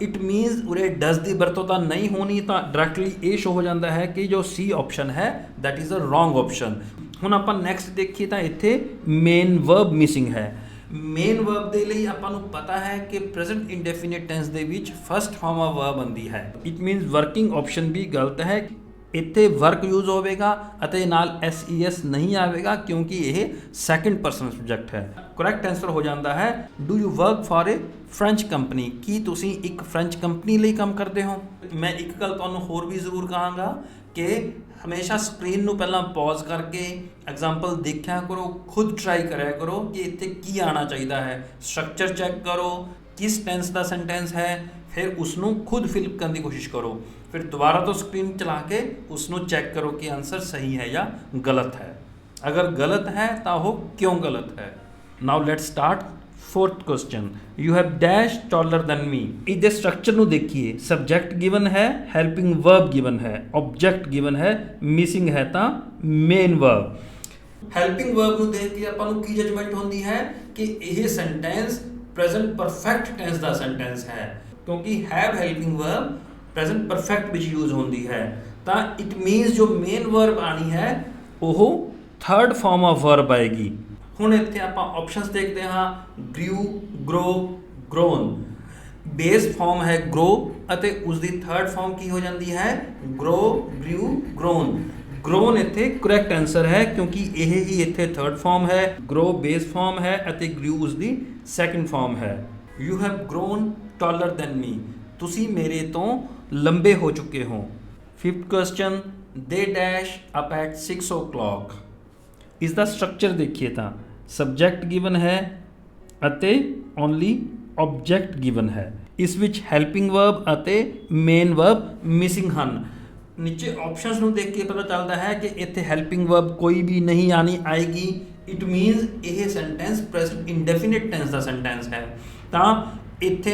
It means ਉਰੇ ਡਜ਼ ਦੀ ਵਰਤੋਂ ਤਾਂ ਨਹੀਂ ਹੋਣੀ, ਤਾਂ ਡਾਇਰੈਕਟਲੀ ਇਹ ਸ਼ੋ ਹੋ ਜਾਂਦਾ ਹੈ ਕਿ ਜੋ ਸੀ ਆਪਸ਼ਨ ਹੈ that is a wrong option. ਹੁਣ ਆਪਾਂ ਨੈਕਸਟ ਦੇਖੀਏ ਤਾਂ ਇੱਥੇ ਮੇਨ ਵਰਬ ਮਿਸਿੰਗ ਹੈ। ਮੇਨ ਵਰਬ ਦੇ ਲਈ ਆਪਾਂ ਨੂੰ ਪਤਾ ਹੈ ਕਿ ਪ੍ਰੈਜ਼ੈਂਟ ਇੰਡੈਫੀਨਿਟ ਟੈਂਸ ਦੇ ਵਿੱਚ ਫਸਟ ਫਾਰਮ ਆਫ ਵਰਬ ਆਉਂਦੀ ਹੈ। ਇਟ ਮੀਨਸ ਵਰਕਿੰਗ ਆਪਸ਼ਨ ਵੀ ਗਲਤ ਹੈ, ਇੱਥੇ ਵਰਕ ਯੂਜ਼ ਹੋਵੇਗਾ ਅਤੇ ਨਾਲ SES ਨਹੀਂ ਆਵੇਗਾ ਕਿਉਂਕਿ ਇਹ ਸੈਕਿੰਡ ਪਰਸਨ ਸਬਜੈਕਟ ਹੈ। ਕਰੈਕਟ ਆਨਸਰ ਹੋ ਜਾਂਦਾ ਹੈ do you work for a French company. ਕੀ ਤੁਸੀਂ ਇੱਕ ਫ੍ਰੈਂਚ ਕੰਪਨੀ ਲਈ ਕੰਮ ਕਰਦੇ ਹੋ? ਮੈਂ ਇੱਕ ਗੱਲ ਤੁਹਾਨੂੰ ਹੋਰ ਵੀ ਜ਼ਰੂਰ ਕਹਾਂਗਾ ਕਿ ਹਮੇਸ਼ਾ ਸਕਰੀਨ ਨੂੰ ਪਹਿਲਾਂ ਪੌਜ਼ ਕਰਕੇ ਐਗਜ਼ਾਮਪਲ ਦੇਖਿਆ ਕਰੋ, ਖੁਦ ਟਰਾਈ ਕਰਿਆ ਕਰੋ ਕਿ ਇੱਥੇ ਕੀ ਆਉਣਾ ਚਾਹੀਦਾ ਹੈ। ਸਟਰਕਚਰ ਚੈੱਕ ਕਰੋ, ਕਿਸ ਟੈਂਸ ਦਾ ਸੈਂਟੈਂਸ ਹੈ, ਫਿਰ ਉਸ ਨੂੰ ਖੁਦ ਫਿਲ ਕਰਨ ਦੀ ਕੋਸ਼ਿਸ਼ ਕਰੋ, ਫਿਰ ਦੁਬਾਰਾ ਤੋਂ ਸਕਰੀਨ ਚਲਾ ਕੇ ਉਸ ਨੂੰ ਚੈੱਕ ਕਰੋ ਕਿ ਆਨਸਰ ਸਹੀ ਹੈ ਜਾਂ ਗਲਤ ਹੈ। ਅਗਰ ਗਲਤ ਹੈ ਤਾਂ ਉਹ ਕਿਉਂ ਗਲਤ ਹੈ। ਨਾਓ let's start fourth question, you have dash taller than me. इसके स्ट्रक्चर ਨੂੰ देखिए, सब्जेक्ट गिवन है, हेल्पिंग वर्ब गिवन है, ऑब्जेक्ट गिवन है, मिसिंग है ਤਾਂ मेन वर्ब। हेल्पिंग वर्ब ਨੂੰ ਦੇਖ ਕੇ ਆਪਾਂ ਨੂੰ ਕੀ ਜਜਮੈਂਟ ਹੁੰਦੀ ਹੈ ਕਿ ਇਹ ਸੈਂਟੈਂਸ ਪ੍ਰੈਜ਼ੈਂਟ ਪਰਫੈਕਟ ਟੈਂਸ ਦਾ ਸੈਂਟੈਂਸ ਹੈ ਕਿਉਂਕਿ have helping verb present perfect ਵਿੱਚ ਯੂਜ਼ ਹੁੰਦੀ ਹੈ, ਤਾਂ ਇਟ ਮੀਨਸ ਜੋ ਮੇਨ ਵਰਬ ਆਣੀ ਹੈ ਉਹ ਥਰਡ ਫਾਰਮ ਆਫ ਵਰਬ ਆਏਗੀ। ਹੁਣ ਇੱਥੇ ਆਪਾਂ ਆਪਸ਼ਨਸ ਦੇਖਦੇ ਹਾਂ, grew, grow, grown. Base form ਹੈ ਗਰੋ ਅਤੇ ਉਸ ਦੀ ਥਰਡ ਫਾਰਮ ਕੀ ਹੋ ਜਾਂਦੀ ਹੈ, ਗਰੋ, ਗ੍ਰਿਊ, ਗਰੋਨ। ਗਰੋਨ ਇੱਥੇ ਕਰੈਕਟ ਆਨਸਰ ਹੈ ਕਿਉਂਕਿ ਇਹ ਹੀ ਇੱਥੇ ਥਰਡ ਫਾਰਮ ਹੈ, ਗਰੋ ਬੇਸ ਫਾਰਮ ਹੈ ਅਤੇ ਗ੍ਰਿਊ ਉਸ ਦੀ ਸੈਕਿੰਡ ਫਾਰਮ ਹੈ। You have grown taller than me, ਤੁਸੀਂ ਮੇਰੇ ਤੋਂ ਲੰਬੇ ਹੋ ਚੁੱਕੇ ਹੋ। Fifth question, they dash up at 6 o'clock। ਇਸ ਦਾ ਸਟਰਕਚਰ ਦੇਖੀਏ ਤਾਂ ਸਬਜੈਕਟ ਗਿਵਨ ਹੈ ਅਤੇ ਓਨਲੀ ऑब्जेक्ट गिवन है। ਇਸ ਵਿੱਚ ਹੈਲਪਿੰਗ ਵਰਬ ਅਤੇ ਮੇਨ ਵਰਬ ਮਿਸਿੰਗ ਹਨ। ਨੀਚੇ ਆਪਸ਼ਨਸ ਨੂੰ ਦੇਖ ਕੇ ਪਤਾ ਚੱਲਦਾ ਹੈ ਕਿ ਇੱਥੇ ਹੈਲਪਿੰਗ ਵਰਬ ਕੋਈ ਵੀ ਨਹੀਂ ਆਏਗੀ। ਇਟ ਮੀਨਸ ਇਹ ਸੈਂਟੈਂਸ ਪ੍ਰੈਜ਼ੈਂਟ ਇੰਡੈਫੀਨਿਟ ਟੈਂਸ ਦਾ ਸੈਂਟੈਂਸ ਹੈ। ਤਾਂ ਇੱਥੇ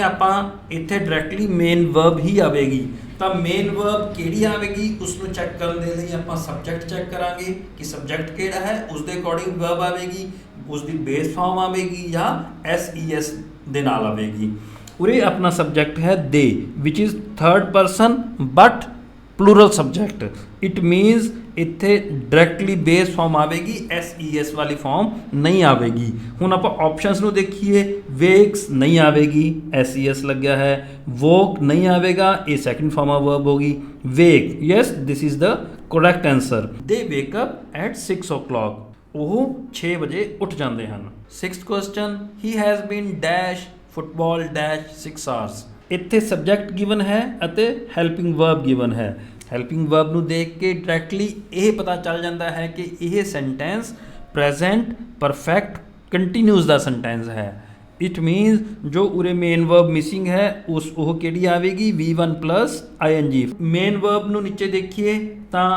ਡਾਇਰੈਕਟਲੀ ਮੇਨ ਵਰਬ ਹੀ ਆਵੇਗੀ। ਤਾਂ ਮੇਨ ਵਰਬ ਕਿਹੜੀ ਆਵੇਗੀ ਉਸ ਨੂੰ ਚੈੱਕ ਕਰਨ ਦੇ ਲਈ ਆਪਾਂ ਸਬਜੈਕਟ ਚੈੱਕ ਕਰਾਂਗੇ ਕਿ ਸਬਜੈਕਟ ਕਿਹੜਾ ਹੈ, ਉਸ ਦੇ ਅਕੋਰਡਿੰਗ ਵਰਬ ਆਵੇਗੀ, ਉਸ ਦੀ ਬੇਸ ਫਾਰਮ ਆਵੇਗੀ ਜਾਂ SES ਦੇ ਨਾਲ ਆਵੇਗੀ। ਉਰੇ ਆਪਣਾ ਸਬਜੈਕਟ ਹੈ ਦੇ ਵਿਚ is third person but plural subject. It means ਇੱਥੇ ਡਾਇਰੈਕਟਲੀ ਬੇਸ ਫਾਰਮ ਆਵੇਗੀ, SES ਵਾਲੀ ਫਾਰਮ ਨਹੀਂ ਆਵੇਗੀ। ਹੁਣ ਆਪਾਂ ਆਪਸ਼ਨਸ ਨੂੰ ਦੇਖੀਏ, ਵੇਕਸ ਨਹੀਂ ਆਵੇਗੀ, SES ਲੱਗਿਆ ਹੈ। ਵੋਕ ਨਹੀਂ ਆਵੇਗਾ, ਇਹ ਸੈਕਿੰਡ ਫਾਰਮ ਆਫ ਵਰਬ ਹੋਗੀ। ਵੇਕ, yes this is the correct answer. ਦੇ ਵੇਕ ਅਪ ਐਟ 6 o'clock, ਉਹ 6 ਵਜੇ ਉੱਠ ਜਾਂਦੇ ਹਨ। 6th question, he has been dash football dash 6 hours। ਇੱਥੇ ਸਬਜੈਕਟ ਗਿਵਨ ਹੈ ਅਤੇ ਹੈਲਪਿੰਗ ਵਰਬ ਗਿਵਨ ਹੈ। ਹੈਲਪਿੰਗ ਵਰਬ ਨੂੰ ਦੇਖ ਕੇ ਡਾਇਰੈਕਟਲੀ ਇਹ ਪਤਾ ਚੱਲ ਜਾਂਦਾ ਹੈ ਕਿ ਇਹ ਸੈਂਟੈਂਸ ਪ੍ਰੈਜ਼ੈਂਟ ਪਰਫੈਕਟ ਕੰਟੀਨਿਊਸ ਦਾ ਸੈਂਟੈਂਸ ਹੈ। ਇਟ ਮੀਨਸ ਜੋ ਉਰੇ ਮੇਨ ਵਰਬ ਮਿਸਿੰਗ ਹੈ ਉਹ ਕਿਹੜੀ ਆਵੇਗੀ, V1 plus ING। Main verb ਨੂੰ ਨੀਚੇ ਦੇਖੀਏ ਤਾਂ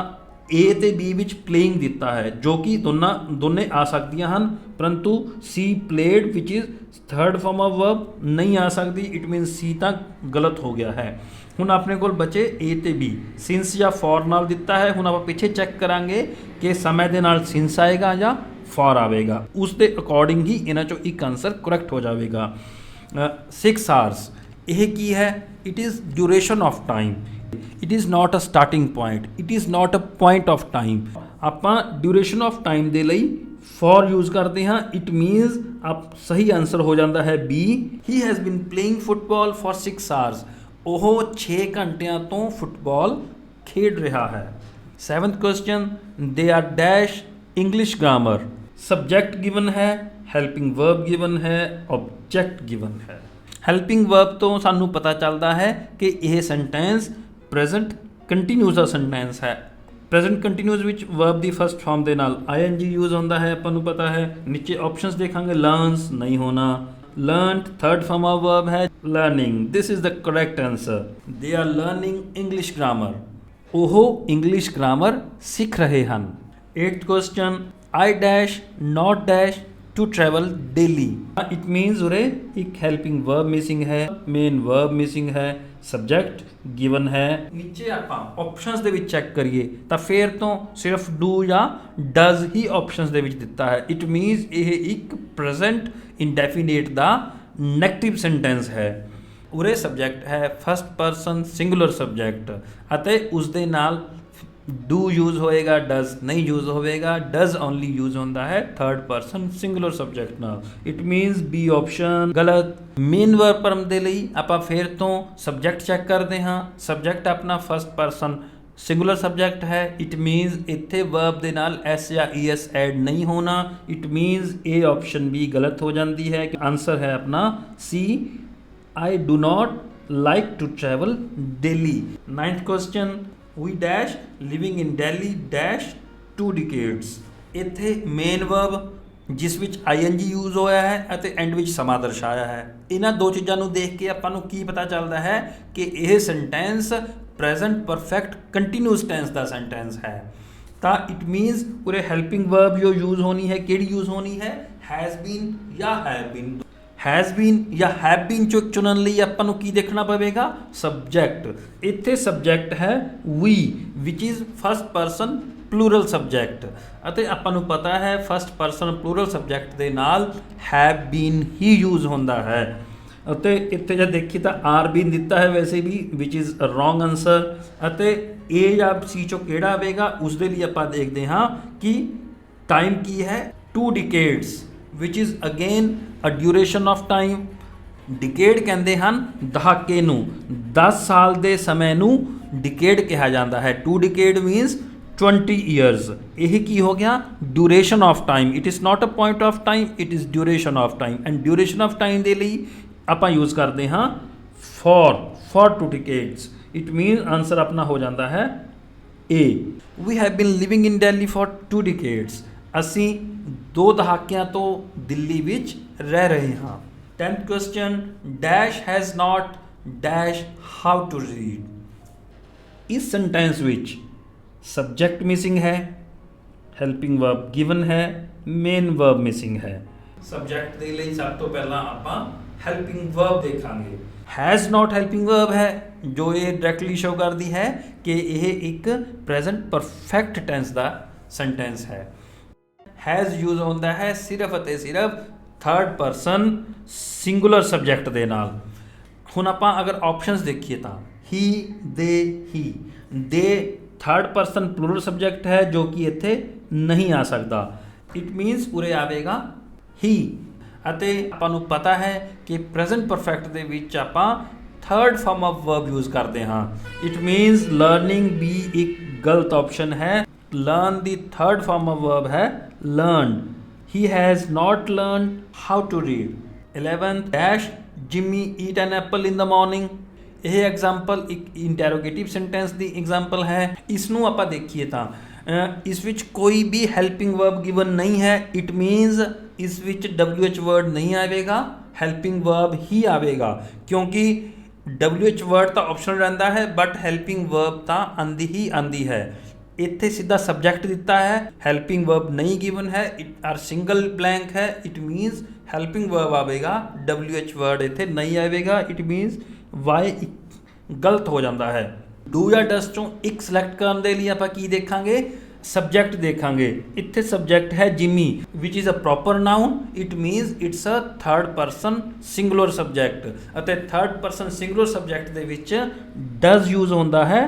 A ਤੇ B ਵਿੱਚ ਪਲੇਇੰਗ ਦਿੱਤਾ ਹੈ, ਜੋ ਕਿ ਦੋਨੇ ਆ ਸਕਦੀਆਂ ਹਨ, ਪਰੰਤੂ C played which is third form of verb ਨਹੀਂ ਆ ਸਕਦੀ। ਇਟ ਮੀਨਸ C ਤਾਂ ਗਲਤ ਹੋ ਗਿਆ ਹੈ। ਹੁਣ ਆਪਣੇ ਕੋਲ ਬਚੇ A ਤੇ B। ਸਿੰਸ ਜਾਂ ਫॉर ਨਾਲ ਦਿੱਤਾ ਹੈ। ਹੁਣ ਆਪਾਂ ਪਿੱਛੇ ਚੈੱਕ ਕਰਾਂਗੇ ਕਿ ਸਮੇਂ ਦੇ ਨਾਲ ਸਿੰਸ ਆਏਗਾ ਜਾਂ ਫॉर ਆਵੇਗਾ, ਉਸ ਦੇ ਅਕੋਰਡਿੰਗ ਹੀ ਇਹਨਾਂ ਚੋਂ ਇੱਕ ਆਨਸਰ ਕਰੈਕਟ ਹੋ ਜਾਵੇਗਾ। 6 hours ਇਹ ਕੀ ਹੈ, it is duration of time. It is not a starting point, it is not a point of time. ਆਪਾਂ ਡਿਊਰੇਸ਼ਨ ਆਫ ਟਾਈਮ ਦੇ ਲਈ ਫॉर ਯੂਜ਼ ਕਰਦੇ ਹਾਂ। ਇਟ ਮੀਨਸ ਸਹੀ ਆਨਸਰ ਹੋ ਜਾਂਦਾ ਹੈ B। He has been playing football for 6 hours, ਉਹ 6 ਘੰਟਿਆਂ ਤੋਂ ਫੁੱਟਬਾਲ ਖੇਡ ਰਿਹਾ ਹੈ। 7th question, they are dash English grammar. Subject given ਹੈ, ਹੈਲਪਿੰਗ ਵਰਬ ਗਿਵਨ ਹੈ, ਆਬਜੈਕਟ ਗਿਵਨ ਹੈ। ਹੈਲਪਿੰਗ ਵਰਬ ਤੋਂ ਸਾਨੂੰ ਪਤਾ ਚੱਲਦਾ ਹੈ ਕਿ ਇਹ ਸੈਂਟੈਂਸ ਪ੍ਰੈਜ਼ੈਂਟ ਕੰਟੀਨਿਊਸ ਦਾ ਸੈਂਟੈਂਸ ਹੈ। ਪ੍ਰੈਜ਼ੈਂਟ ਕੰਟੀਨਿਊਸ ਵਿੱਚ ਵਰਬ ਦੀ ਫਸਟ ਫਾਰਮ ਦੇ ਨਾਲ ING ਯੂਜ਼ ਹੁੰਦਾ ਹੈ, ਆਪਾਂ ਨੂੰ ਪਤਾ ਹੈ। ਨੀਚੇ ਆਪਸ਼ਨਸ ਦੇਖਾਂਗੇ, ਲਰਨਸ ਨਹੀਂ ਹੋਣਾ, learnt third form of verb है learning, this is the correct answer। they are learning English grammar, ਉਹ ਇੰਗਲਿਸ਼ ਗ੍ਰਾਮਰ ਸਿੱਖ ਰਹੇ ਹਨ। 8th question, I dash not dash to travel daily। it means ਉਰੇ ਇੱਕ ਹੈਲਪਿੰਗ ਵਰਬ ਮਿਸਿੰਗ ਹੈ, ਮੇਨ ਵਰਬ ਮਿਸਿੰਗ ਹੈ, ਸਬਜੈਕਟ ਗਿਵਨ ਹੈ। ਨੀਚੇ ਆਪਾਂ ਆਪਸ਼ਨਸ ਦੇ ਵਿੱਚ ਚੈੱਕ ਕਰੀਏ ਤਾਂ ਫਿਰ ਤੋਂ ਸਿਰਫ ਡੂ ਜਾਂ ਡਜ਼ ਹੀ ਆਪਸ਼ਨਸ ਦੇ ਵਿੱਚ ਦਿੱਤਾ ਹੈ। ਇਟ ਮੀਨਸ ਇਹ ਇੱਕ ਪ੍ਰੈਜ਼ੈਂਟ ਇੰਡੈਫੀਨੇਟ ਦਾ ਨੈਗੇਟਿਵ ਸੈਂਟੈਂਸ ਹੈ। ਉਰੇ ਸਬਜੈਕਟ ਹੈ ਫਸਟ ਪਰਸਨ ਸਿੰਗੂਲਰ ਸਬਜੈਕਟ ਅਤੇ ਉਸ ਦੇ ਨਾਲ ਡੂ ਯੂਜ਼ ਹੋਏਗਾ, ਡਜ਼ ਨਹੀਂ ਯੂਜ਼ ਹੋਵੇਗਾ। ਡਜ਼ ਓਨਲੀ ਯੂਜ਼ ਹੁੰਦਾ ਹੈ ਥਰਡ ਪਰਸਨ ਸਿੰਗੂਲਰ ਸਬਜੈਕਟ ਨਾਲ। ਇਟ ਮੀਨਸ B ਆਪਸ਼ਨ ਗਲਤ। ਮੇਨ ਵਰਬ ਫਰਮ ਦੇ ਲਈ ਆਪਾਂ ਫਿਰ ਤੋਂ ਸਬਜੈਕਟ ਚੈੱਕ ਕਰਦੇ ਹਾਂ। ਸਬਜੈਕਟ ਆਪਣਾ ਫਸਟ ਪਰਸਨ ਸਿੰਗੂਲਰ ਸਬਜੈਕਟ ਹੈ। ਇਟ ਮੀਨਸ ਇੱਥੇ ਵਰਬ ਦੇ ਨਾਲ S ਜਾਂ ES ਐਡ ਨਹੀਂ ਹੋਣਾ। ਇਟ ਮੀਨਸ ਇਹ ਆਪਸ਼ਨ ਵੀ ਗਲਤ ਹੋ ਜਾਂਦੀ ਹੈ। ਆਨਸਰ ਹੈ ਆਪਣਾ C, I do not like to travel daily। 9th question, we dash living in Delhi dash 2 decades। ਇੱਥੇ ਮੇਨ ਵਰਬ ਜਿਸ ਵਿੱਚ ING ਯੂਜ਼ ਹੋਇਆ ਹੈ ਅਤੇ ਐਂਡ ਵਿੱਚ ਸਮਾਂ ਦਰਸਾਇਆ ਹੈ। ਇਹਨਾਂ ਦੋ ਚੀਜ਼ਾਂ ਨੂੰ ਦੇਖ ਕੇ ਆਪਾਂ ਨੂੰ ਕੀ ਪਤਾ ਚੱਲਦਾ ਹੈ ਕਿ ਇਹ sentence present perfect continuous tense ਦਾ ਸੈਂਟੈਂਸ ਹੈ। ਤਾਂ ਇਟ ਮੀਨਸ ਉਰੇ ਹੈਲਪਿੰਗ ਵਰਬ ਜੋ ਯੂਜ਼ ਹੋਣੀ ਹੈ ਕਿਹੜੀ ਯੂਜ਼ ਹੋਣੀ ਹੈ, ਹੈਜ਼ ਬੀਨ ਜਾਂ ਹੈਵ ਬੀਨ। ਹੈਜ਼ ਬੀਨ ਜਾਂ ਹੈਵ ਬੀਨ ਚੋਂ ਚੁਣਨ ਲਈ ਆਪਾਂ ਨੂੰ ਕੀ ਦੇਖਣਾ ਪਵੇਗਾ, ਸਬਜੈਕਟ। ਇੱਥੇ ਸਬਜੈਕਟ ਹੈ we which is first person plural subject ਅਤੇ ਆਪਾਂ ਨੂੰ ਪਤਾ ਹੈ ਫਸਟ ਪਰਸਨ ਪਲੂਰਲ ਸਬਜੈਕਟ ਦੇ ਨਾਲ ਹੈਵ ਬੀਨ ਹੀ ਯੂਜ਼ ਹੁੰਦਾ ਹੈ। ਅਤੇ ਇੱਥੇ ਜੇ ਦੇਖੀ ਤਾਂ ਆਰ ਬੀਨ ਦਿੱਤਾ ਹੈ ਵੈਸੇ ਵੀ which is a wrong answer. ਅਤੇ A ਜਾਂ C ਚੋਂ ਕਿਹੜਾ ਆਵੇਗਾ ਉਸ ਦੇ ਲਈ ਆਪਾਂ ਦੇਖਦੇ ਹਾਂ ਕਿ ਟਾਈਮ ਕੀ ਹੈ 2 decades which is again a duration of time। ਡਿਕੇਡ ਕਹਿੰਦੇ ਹਨ ਦਹਾਕੇ ਨੂੰ, 10 ਸਾਲ ਦੇ ਸਮੇਂ ਨੂੰ ਡਿਕੇਡ ਕਿਹਾ ਜਾਂਦਾ ਹੈ। 2 decade means 20 years। ਇਹ ਕੀ ਹੋ ਗਿਆ, duration of time. It is not a point of time, it is duration of time. And duration of time ਦੇ ਲਈ ਆਪਾਂ ਯੂਜ਼ ਕਰਦੇ ਹਾਂ for 2 decades। It means answer ਆਪਣਾ ਹੋ ਜਾਂਦਾ ਹੈ A। We have been living in Delhi for 2 decades। ਅਸੀਂ 2 ਦਹਾਕਿਆਂ ਤੋਂ ਦਿੱਲੀ ਵਿੱਚ ਰਹਿ ਰਹੇ ਹਾਂ। 10th question, dash has not dash how to read. ਇਸ ਸੈਂਟੈਂਸ ਵਿੱਚ ਸਬਜੈਕਟ ਮਿਸਿੰਗ ਹੈ, ਹੈਲਪਿੰਗ ਵਰਬ ਗਿਵਨ ਹੈ, ਮੇਨ ਵਰਬ ਮਿਸਿੰਗ ਹੈ। ਸਬਜੈਕਟ ਦੇ ਲਈ ਸਭ ਤੋਂ ਪਹਿਲਾਂ ਆਪਾਂ ਹੈਲਪਿੰਗ ਵਰਬ ਦੇਖਾਂਗੇ। ਹੈਜ਼ ਨੋਟ ਹੈਲਪਿੰਗ ਵਰਬ ਹੈ, ਜੋ ਇਹ ਡਾਇਰੈਕਟਲੀ ਸ਼ੋ ਕਰਦੀ ਹੈ ਕਿ ਇਹ ਇੱਕ ਪ੍ਰੈਜ਼ੈਂਟ ਪਰਫੈਕਟ ਟੈਂਸ ਦਾ ਸੈਂਟੈਂਸ ਹੈ। ਹੈਜ਼ ਯੂਜ਼ ਹੁੰਦਾ ਹੈ ਸਿਰਫ ਅਤੇ ਸਿਰਫ ਥਰਡ ਪਰਸਨ ਸਿੰਗੂਲਰ ਸਬਜੈਕਟ ਦੇ ਨਾਲ। ਹੁਣ ਆਪਾਂ ਅਗਰ ਆਪਸ਼ਨਸ ਦੇਖੀਏ ਤਾਂ ਹੀ, ਦੇ, ਹੀ। ਦੇ ਥਰਡ ਪਰਸਨ ਪਲੂਰਲ ਸਬਜੈਕਟ ਹੈ ਜੋ ਕਿ ਇੱਥੇ ਨਹੀਂ ਆ ਸਕਦਾ। ਇਟ ਮੀਨਸ ਉਰੇ ਆਵੇਗਾ ਹੀ। ਅਤੇ ਆਪਾਂ ਨੂੰ ਪਤਾ ਹੈ ਕਿ ਪ੍ਰੈਜ਼ੈਂਟ ਪਰਫੈਕਟ ਦੇ ਵਿੱਚ ਆਪਾਂ third form of verb use ਕਰਦੇ ਹਾਂ। ਇਟ ਮੀਨਸ ਲਰਨਿੰਗ ਵੀ ਇੱਕ ਗਲਤ ਆਪਸ਼ਨ ਹੈ। ਲਰਨ ਦੀ ਥਰਡ ਫਾਰਮ ਆਫ ਵਰਬ ਹੈ learn. He has not learn how to read. 11th dash Jimmy eat an apple in the morning. ਇਹ ਐਗਜ਼ਾਮਪਲ ਇੱਕ ਇੰਟੈਰੋਗੇਟਿਵ ਸੈਂਟੈਂਸ ਦੀ ਐਗਜ਼ਾਮਪਲ ਹੈ। ਇਸ ਨੂੰ ਆਪਾਂ ਦੇਖੀਏ ਤਾਂ ਇਸ ਵਿੱਚ ਕੋਈ ਵੀ ਹੈਲਪਿੰਗ ਵਰਬ ਗਿਵਨ ਨਹੀਂ ਹੈ। ਇਟ ਮੀਨਸ ਇਸ ਵਿੱਚ WH ਵਰਡ ਨਹੀਂ ਆਵੇਗਾ, ਹੈਲਪਿੰਗ ਵਰਬ ਹੀ ਆਵੇਗਾ, ਕਿਉਂਕਿ WH ਵਰਡ ਤਾਂ ਆਪਸ਼ਨਲ ਰਹਿੰਦਾ ਹੈ ਬਟ ਹੈਲਪਿੰਗ ਵਰਬ ਤਾਂ ਆਂਦੀ ਹੀ ਆਂਦੀ ਹੈ। ਇੱਥੇ ਸਿੱਧਾ ਸਬਜੈਕਟ ਦਿੱਤਾ ਹੈ, ਹੈਲਪਿੰਗ ਵਰਬ ਨਹੀਂ ਗਿਵਨ ਹੈ, ਇਟ ਆਰ ਸਿੰਗਲ ਬਲੈਂਕ ਹੈ। ਇਟ ਮੀਨਸ ਹੈਲਪਿੰਗ ਵਰਬ ਆਵੇਗਾ, WH ਵਰਡ ਇੱਥੇ ਨਹੀਂ ਆਵੇਗਾ। ਇਟ ਮੀਨਸ ਵਾਈ ਗਲਤ ਹੋ ਜਾਂਦਾ ਹੈ। ਡੂ ਜਾਂ ਡਸ ਚੋਂ ਇੱਕ ਸਿਲੈਕਟ ਕਰਨ ਦੇ ਲਈ ਆਪਾਂ ਕੀ ਦੇਖਾਂਗੇ? ਸਬਜੈਕਟ ਦੇਖਾਂਗੇ। ਇੱਥੇ ਸਬਜੈਕਟ ਹੈ Jimmy which is a proper noun. It means it's a third person singular subject ਅਤੇ ਥਰਡ ਪਰਸਨ ਸਿੰਗੂਲਰ ਸਬਜੈਕਟ ਦੇ ਵਿੱਚ ਡਸ ਯੂਜ਼ ਹੁੰਦਾ ਹੈ,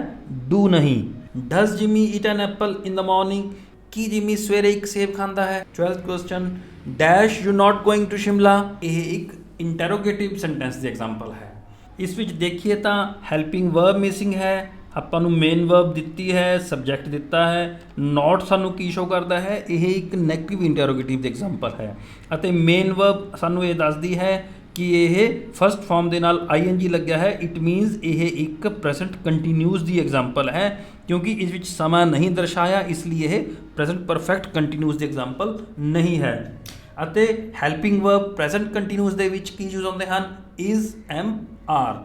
ਡੂ ਨਹੀਂ। Does Jimmy eat an apple in the morning. ਕੀ ਜਿਮੀ ਸਵੇਰੇ ਇੱਕ ਸੇਬ ਖਾਂਦਾ ਹੈ? 12th question dash you not going to Shimla. ਇਹ ਇੱਕ ਇੰਟੈਰੋਗੇਟਿਵ ਸੈਂਟੈਂਸ ਦੀ ਐਗਜ਼ਾਮਪਲ ਹੈ। ਇਸ ਵਿੱਚ ਦੇਖੀਏ ਤਾਂ ਹੈਲਪਿੰਗ ਵਰਬ ਮਿਸਿੰਗ ਹੈ, ਆਪਾਂ ਨੂੰ ਮੇਨ ਵਰਬ ਦਿੱਤੀ ਹੈ, ਸਬਜੈਕਟ ਦਿੱਤਾ ਹੈ। ਨੋਟ ਸਾਨੂੰ ਕੀ ਸ਼ੋ ਕਰਦਾ ਹੈ? ਇਹ ਇੱਕ ਨੈਗੇਟਿਵ ਇੰਟੈਰੋਗੇਟਿਵ ਦੀ ਐਗਜ਼ਾਮਪਲ ਹੈ ਅਤੇ ਮੇਨ ਵਰਬ ਸਾਨੂੰ ਇਹ ਦੱਸਦੀ ਹੈ ਕਿ ਇਹ ਫਸਟ ਫਾਰਮ ਦੇ ਨਾਲ ING ਲੱਗਿਆ ਹੈ। ਇਟ ਮੀਨਸ ਇਹ ਇੱਕ ਪ੍ਰੈਜ਼ੈਂਟ ਕੰਟੀਨਿਊਸ ਦੀ ਐਗਜ਼ਾਮਪਲ ਹੈ, ਕਿਉਂਕਿ ਇਸ ਵਿੱਚ ਸਮਾਂ ਨਹੀਂ ਦਰਸਾਇਆ, ਇਸ ਲਈ ਇਹ ਪ੍ਰੈਜ਼ੈਂਟ ਪਰਫੈਕਟ ਕੰਟੀਨਿਊਸ ਦੀ ਐਗਜ਼ਾਮਪਲ ਨਹੀਂ ਹੈ। ਅਤੇ ਹੈਲਪਿੰਗ ਵਰਬ ਪ੍ਰੈਜ਼ੈਂਟ ਕੰਟੀਨਿਊਸ ਦੇ ਵਿੱਚ ਕੀ ਯੂਜ਼ ਹੁੰਦੇ ਹਨ? Is, am, are.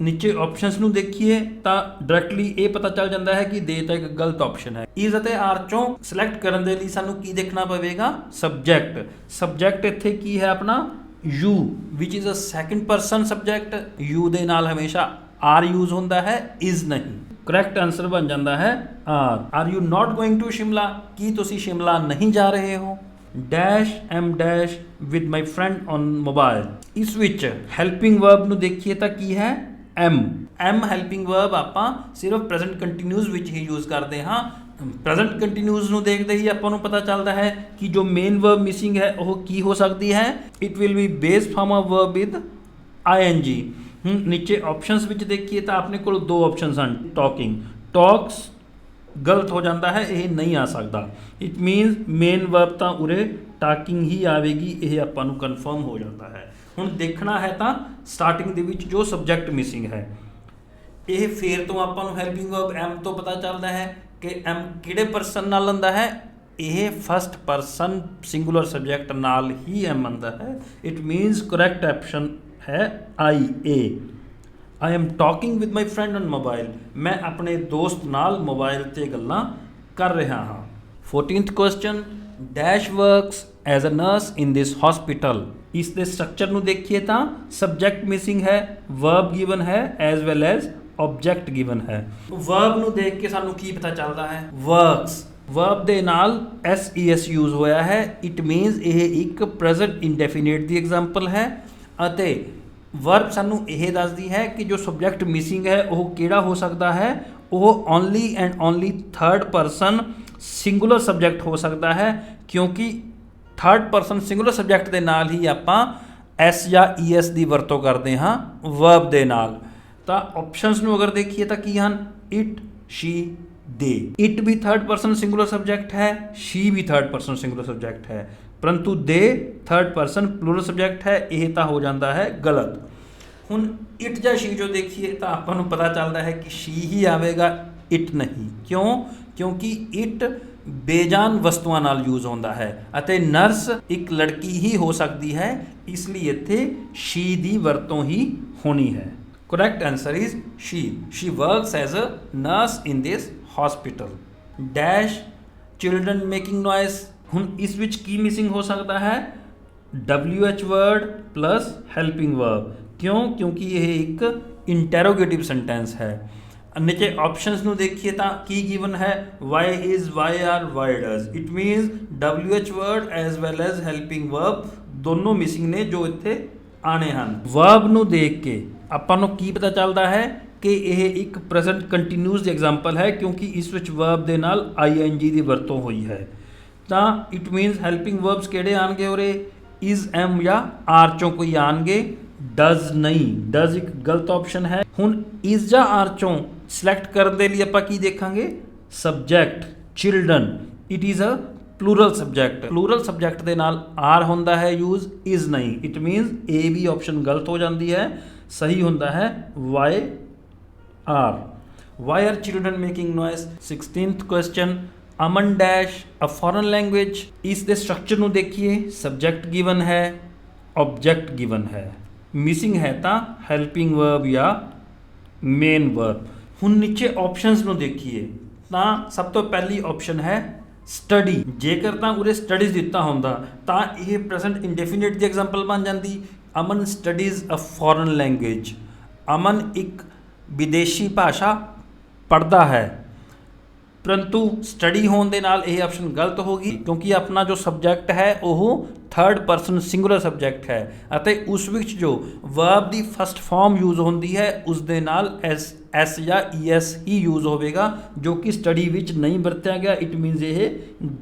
ਨੀਚੇ ਆਪਸ਼ਨਸ ਨੂੰ ਦੇਖੀਏ ਤਾਂ ਡਾਇਰੈਕਟਲੀ ਇਹ ਪਤਾ ਚੱਲ ਜਾਂਦਾ ਹੈ ਕਿ ਦੇ ਤਾਂ ਇੱਕ ਗਲਤ ਆਪਸ਼ਨ ਹੈ। ਇਜ਼ ਅਤੇ ਆਰ ਚੋਂ ਸਿਲੈਕਟ ਕਰਨ ਦੇ ਲਈ ਸਾਨੂੰ ਕੀ ਦੇਖਣਾ ਪਵੇਗਾ? ਸਬਜੈਕਟ। ਸਬਜੈਕਟ ਇੱਥੇ ਕੀ ਹੈ ਆਪਣਾ? You which is a second person subject. You ਦੇ ਨਾਲ ਹਮੇਸ਼ਾ ਆਰ ਯੂਜ਼ ਹੁੰਦਾ ਹੈ, ਇਜ਼ ਨਹੀਂ। ਕਰੈਕਟ ਆਨਸਰ ਬਣ ਜਾਂਦਾ ਹੈ are. Are you not going to Shimla. ਕੀ ਤੁਸੀਂ ਸ਼ਿਮਲਾ ਨਹੀਂ ਜਾ ਰਹੇ ਹੋ? Dash am dash with my friend on mobile. ਇਸ ਵਿੱਚ ਹੈਲਪਿੰਗ ਵਰਬ ਨੂੰ ਦੇਖੀਏ ਤਾਂ ਕੀ ਹੈ? ਐਮ। ਐਮ ਹੈਲਪਿੰਗ ਵਰਬ ਆਪਾਂ ਸਿਰਫ ਪ੍ਰੈਜ਼ੈਂਟ ਕੰਟੀਨਿਊਸ ਵਿੱਚ ਹੀ ਯੂਜ਼ ਕਰਦੇ ਹਾਂ। ਪ੍ਰੈਜ਼ੈਂਟ ਕੰਟੀਨਿਊਸ ਨੂੰ ਦੇਖਦੇ ਹੀ ਆਪਾਂ ਨੂੰ ਪਤਾ ਚੱਲਦਾ ਹੈ ਕਿ ਜੋ ਮੇਨ ਵਰਬ ਮਿਸਿੰਗ ਹੈ ਉਹ ਕੀ ਹੋ ਸਕਦੀ ਹੈ? It will B base farm of verb with ING। ਨੀਚੇ ਆਪਸ਼ਨਸ ਵਿੱਚ ਦੇਖੀਏ ਤਾਂ ਆਪਣੇ ਕੋਲ ਦੋ ਆਪਸ਼ਨਸ ਹਨ। ਟਾਕਿੰਗ, ਟਾਕਸ ਗਲਤ ਹੋ ਜਾਂਦਾ ਹੈ, ਇਹ ਨਹੀਂ ਆ ਸਕਦਾ। ਇਟ ਮੀਨਸ ਮੇਨ ਵਰਬ ਤਾਂ ਉਰੇ ਟਾਕਿੰਗ ਹੀ ਆਵੇਗੀ, ਇਹ ਆਪਾਂ ਨੂੰ ਕਨਫਰਮ ਹੋ ਜਾਂਦਾ ਹੈ। ਹੁਣ ਦੇਖਣਾ ਹੈ ਤਾਂ ਸਟਾਰਟਿੰਗ ਦੇ ਵਿੱਚ ਜੋ ਸਬਜੈਕਟ ਮਿਸਿੰਗ ਹੈ ਇਹ ਫੇਰ ਤੋਂ ਆਪਾਂ ਨੂੰ ਹੈਲਪਿੰਗ ਵਰਬ ਐਮ ਤੋਂ ਪਤਾ ਚੱਲਦਾ ਹੈ ਕਿ ਐਮ ਕਿਹੜੇ ਪਰਸਨ ਨਾਲ ਆਉਂਦਾ ਹੈ? ਇਹ ਫਸਟ ਪਰਸਨ ਸਿੰਗੂਲਰ ਸਬਜੈਕਟ ਨਾਲ ਹੀ ਐਮ ਆਉਂਦਾ ਹੈ। ਇਟ ਮੀਨਸ ਕਰੈਕਟ ਆਪਸ਼ਨ ਹੈ IA। I am talking with my friend on mobile. ਮੈਂ ਆਪਣੇ ਦੋਸਤ ਨਾਲ ਮੋਬਾਈਲ 'ਤੇ ਗੱਲਾਂ ਕਰ ਰਿਹਾ ਹਾਂ। 14th question dash works as a nurse in this hospital. ਇਸ ਦੇ ਸਟਰਕਚਰ ਨੂੰ ਦੇਖੀਏ ਤਾਂ ਸਬਜੈਕਟ ਮਿਸਿੰਗ ਹੈ, ਵਰਬ ਗਿਵਨ ਹੈ as well as object given ਹੈ। ਵਰਬ ਨੂੰ ਦੇਖ ਕੇ ਸਾਨੂੰ ਕੀ ਪਤਾ ਚੱਲਦਾ ਹੈ? ਵਰਕਸ ਵਰਬ ਦੇ ਨਾਲ SES ਯੂਜ਼ ਹੋਇਆ ਹੈ। ਇਟ ਮੀਨਸ ਇਹ ਇੱਕ ਪ੍ਰੈਜ਼ੈਂਟ ਇੰਡੈਫੀਨਿਟ ਦੀ ਐਗਜ਼ਾਮਪਲ ਹੈ ਅਤੇ ਵਰਬ ਸਾਨੂੰ ਇਹ ਦੱਸਦੀ ਹੈ ਕਿ ਜੋ ਸਬਜੈਕਟ ਮਿਸਿੰਗ ਹੈ ਉਹ ਕਿਹੜਾ ਹੋ ਸਕਦਾ ਹੈ? ਉਹ only and only third person singular subject ਹੋ ਸਕਦਾ ਹੈ, ਕਿਉਂਕਿ ਥਰਡ ਪਰਸਨ ਸਿੰਗੂਲਰ ਸਬਜੈਕਟ ਦੇ ਨਾਲ ਹੀ ਆਪਾਂ S ਜਾਂ ES ਦੀ ਵਰਤੋਂ ਕਰਦੇ ਹਾਂ ਵਰਬ ਦੇ ਨਾਲ। ਤਾਂ ਆਪਸ਼ਨਸ ਨੂੰ ਅਗਰ ਦੇਖੀਏ ਤਾਂ ਕੀ ਹਨ? It, she, they. ਇਟ ਵੀ ਥਰਡ ਪਰਸਨ ਸਿੰਗੂਲਰ ਸਬਜੈਕਟ ਹੈ, ਸ਼ੀ ਵੀ ਥਰਡ ਪਰਸਨ ਸਿੰਗੂਲਰ ਸਬਜੈਕਟ ਹੈ, ਪਰੰਤੂ ਦੇ ਥਰਡ ਪਰਸਨ ਪਲੂਰਲ ਸਬਜੈਕਟ ਹੈ, ਇਹ ਤਾਂ ਹੋ ਜਾਂਦਾ ਹੈ ਗਲਤ। ਹੁਣ ਇਟ ਜਾਂ ਸ਼ੀ ਜੋ ਦੇਖੀਏ ਤਾਂ ਆਪਾਂ ਨੂੰ ਪਤਾ ਚੱਲਦਾ ਹੈ ਕਿ ਸ਼ੀ ਹੀ ਆਵੇਗਾ, ਇਟ ਨਹੀਂ। ਕਿਉਂ? ਕਿਉਂਕਿ ਇਟ ਬੇਜਾਨ ਵਸਤੂਆਂ ਨਾਲ ਯੂਜ਼ ਹੁੰਦਾ ਹੈ ਅਤੇ ਨਰਸ ਇੱਕ ਲੜਕੀ ਹੀ ਹੋ ਸਕਦੀ ਹੈ, ਇਸ ਲਈ ਇੱਥੇ ਸ਼ੀ ਦੀ ਵਰਤੋਂ ਹੀ ਹੋਣੀ ਹੈ। correct answer is she works as a nurse in this hospital dash children making noise ਹੁਣ ਇਸ ਵਿੱਚ ਕੀ ਮਿਸਿੰਗ ਹੋ ਸਕਦਾ ਹੈ WH word plus helping verb ਕਿਉਂ ਕਿਉਂਕਿ ਇਹ ਇੱਕ ਇੰਟਰੋਗੇਟਿਵ ਸੈਂਟੈਂਸ ਹੈ नीचे ऑप्शंस ਨੂੰ देखिए ਤਾਂ ਕੀ ਗਿਵਨ ਹੈ why is why are why does it means WH word as well as helping verb ਦੋਨੋਂ ਮਿਸਿੰਗ ਨੇ ਜੋ ਇੱਥੇ ਆਣੇ ਹਨ verb ਨੂੰ ਦੇਖ ਕੇ ਆਪਾਂ ਨੂੰ ਕੀ ਪਤਾ ਚੱਲਦਾ ਹੈ ਕਿ ਇਹ ਇੱਕ ਪ੍ਰੈਜ਼ੈਂਟ ਕੰਟੀਨਿਊਸ ਦੀ ਐਗਜ਼ਾਮਪਲ ਹੈ ਕਿਉਂਕਿ ਇਸ ਵਿੱਚ verb ਦੇ ਨਾਲ ing ਦੀ ਵਰਤੋਂ ਹੋਈ ਹੈ ਤਾਂ ਇਟ ਮੀਨਸ ਹੈਲਪਿੰਗ ਵਰਬਸ ਕਿਹੜੇ ਆਣਗੇ ਉਰੇ is am ਜਾਂ are ਚੋਂ ਕੋਈ ਆਣਗੇ ਡਜ਼ ਨਹੀਂ ਡਜ਼ ਇੱਕ ਗਲਤ ਆਪਸ਼ਨ ਹੈ ਹੁਣ is ਜਾਂ are ਚੋਂ ਸਿਲੈਕਟ ਕਰਨ ਦੇ ਲਈ ਆਪਾਂ ਕੀ ਦੇਖਾਂਗੇ subject children it is a plural subject ਦੇ ਨਾਲ are ਹੁੰਦਾ ਹੈ ਯੂਜ਼ is ਨਹੀਂ it means A B option ਗਲਤ ਹੋ ਜਾਂਦੀ ਹੈ ਸਹੀ ਹੁੰਦਾ ਹੈ why are children making noise 16th question Aman dash a foreign language ਇਸ ਦੇ ਸਟਰਕਚਰ ਨੂੰ ਦੇਖੀਏ ਸਬਜੈਕਟ ਗਿਵਨ ਹੈ ਆਬਜੈਕਟ ਗਿਵਨ ਹੈ ਮਿਸਿੰਗ ਹੈ ਤਾਂ ਹੈਲਪਿੰਗ ਵਰਬ ਜਾਂ ਮੇਨ ਵਰਬ ਹੁਣ ਨੀਚੇ ਆਪਸ਼ਨਸ ਨੂੰ ਦੇਖੀਏ ਤਾਂ ਸਭ ਤੋਂ ਪਹਿਲੀ ਆਪਸ਼ਨ ਹੈ ਸਟੱਡੀ ਜੇਕਰ ਤਾਂ ਉਰੇ ਸਟੱਡੀਜ਼ ਦਿੱਤਾ ਹੁੰਦਾ ਤਾਂ ਇਹ ਪ੍ਰੈਜ਼ੈਂਟ ਇੰਡੈਫੀਨਿਟ ਦੀ ਐਗਜ਼ਾਮਪਲ ਬਣ ਜਾਂਦੀ ਅਮਨ ਸਟੱਡੀਜ਼ ਅ ਫੋਰਨ ਲੈਂਗੁਏਜ ਅਮਨ ਇੱਕ ਵਿਦੇਸ਼ੀ ਭਾਸ਼ਾ ਪੜ੍ਹਦਾ ਹੈ परंतु स्टडी होने ਦੇ ਨਾਲ ਇਹ ਆਪਸ਼ਨ ਗਲਤ ਹੋ ਗਈ ਕਿਉਂਕਿ ਆਪਣਾ ਜੋ ਸਬਜੈਕਟ ਹੈ ਉਹ ਥਰਡ ਪਰਸਨ ਸਿੰਗੂਲਰ ਸਬਜੈਕਟ ਹੈ ਅਤੇ ਉਸ ਵਿੱਚ ਜੋ ਵਰਬ ਦੀ ਫਸਟ ਫਾਰਮ ਯੂਜ਼ ਹੁੰਦੀ ਹੈ ਉਸ ਦੇ ਨਾਲ ਐਸ ਜਾਂ ਈਐਸ ਹੀ ਯੂਜ਼ ਹੋਵੇਗਾ ਜੋ ਕਿ ਸਟੱਡੀ ਵਿੱਚ ਨਹੀਂ ਵਰਤਿਆ ਗਿਆ ਇਟ ਮੀਨਸ ਇਹ